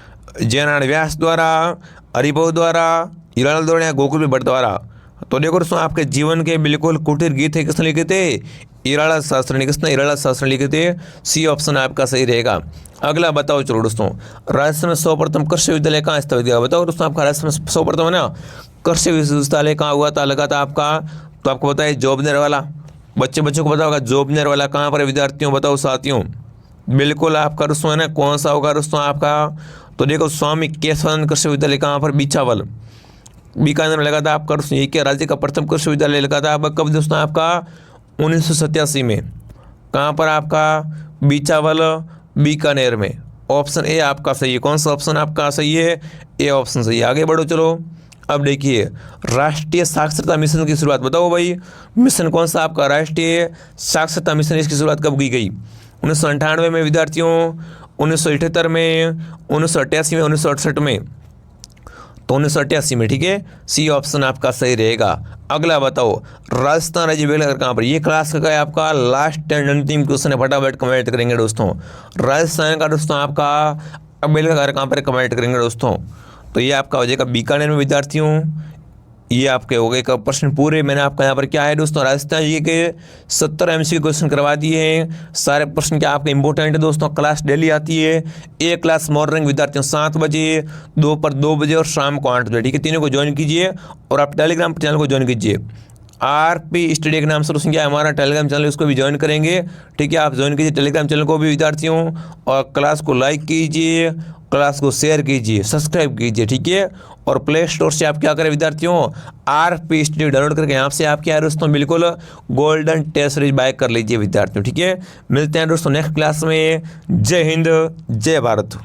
जयनारायण व्यास द्वारा, हरिभाऊ द्वारा, हीरालाल द्वारा या गोकुल भट्ट द्वारा। तो देखो दोस्तों आपके जीवन के बिल्कुल कुटीर गीत है, किसने लिखे थे, हीरालाल शास्त्री ने। किसने, हीरालाल शास्त्री लिखे थे। सी ऑप्शन आपका सही रहेगा। अगला बताओ चलो दोस्तों, राजस्थान में सर्वप्रथम कृषि विद्यालय कहाँ स्थापित किया। बताओ दोस्तों आपका राजस्थान में सर्वप्रथम है ना कृषि विश्वविद्यालय कहाँ हुआ था, लगा था आपका, तो आपको पता है जोबनेर वाला। बच्चों को पता होगा जोबनेर वाला कहाँ पर है विद्यार्थियों, बताओ साथियों। बिल्कुल आपका दोस्तों है ना, कौन सा होगा दोस्तों आपका, तो देखो स्वामी केशवानंद कृषि विद्यालय कहाँ पर, बीचावल, बीकानेर में लगा था आपका दोस्तों। ये क्या राज्य का प्रथम कृषि विद्यालय लगा था आपका, कब दोस्तों आपका 1987 में। कहाँ पर आपका, बीचावल, बीकानेर में। ऑप्शन ए आपका सही है। कौन सा ऑप्शन आपका सही है, ए ऑप्शन सही है। आगे बढ़ो चलो। अब देखिए राष्ट्रीय साक्षरता मिशन की शुरुआत। बताओ भाई मिशन कौन सा आपका, राष्ट्रीय साक्षरता मिशन, इसकी शुरुआत कब की गई, 1998 में विद्यार्थियों, 1978 में, 1988 में, 1968 में। तो 1988 में। ठीक है, सी ऑप्शन आपका सही रहेगा। अगला बताओ राजस्थान राज्य बेलघर कहाँ पर, ये क्लास का है आपका लास्ट एंड अंतिम क्वेश्चन है, फटाफट कमेंट करेंगे दोस्तों। राजस्थान का दोस्तों आपका बेलघर कहाँ पर, कमेंट करेंगे दोस्तों। तो ये आपका हो जाएगा बीकानेर में विद्यार्थियों। ये आपके हो गए का प्रश्न पूरे। मैंने आपका यहाँ पर क्या है दोस्तों, राजस्थान जी के 70 MCQ क्वेश्चन करवा दिए हैं। सारे प्रश्न क्या आपके इंपॉर्टेंट है दोस्तों। क्लास डेली आती है, एक क्लास मॉर्निंग विद्यार्थियों 7 बजे, दोपहर 2 बजे और शाम को 8 बजे। ठीक है, तीनों को ज्वाइन कीजिए और आप टेलीग्राम चैनल को ज्वाइन कीजिए। RP स्टडी के नाम से दोस्तों क्या है हमारा टेलीग्राम चैनल, उसको भी ज्वाइन करेंगे। ठीक है, आप ज्वाइन कीजिए टेलीग्राम चैनल को भी विद्यार्थियों, और क्लास को लाइक कीजिए क्लास को शेयर कीजिए, सब्सक्राइब कीजिए, ठीक है। और प्ले स्टोर से आप क्या करें विद्यार्थियों, RP स्टडी डाउनलोड करके यहाँ से आप क्या है दोस्तों बिल्कुल गोल्डन टेस्ट सीरीज बाय कर लीजिए विद्यार्थियों, ठीक है। मिलते हैं दोस्तों नेक्स्ट क्लास में। जय हिंद, जय भारत।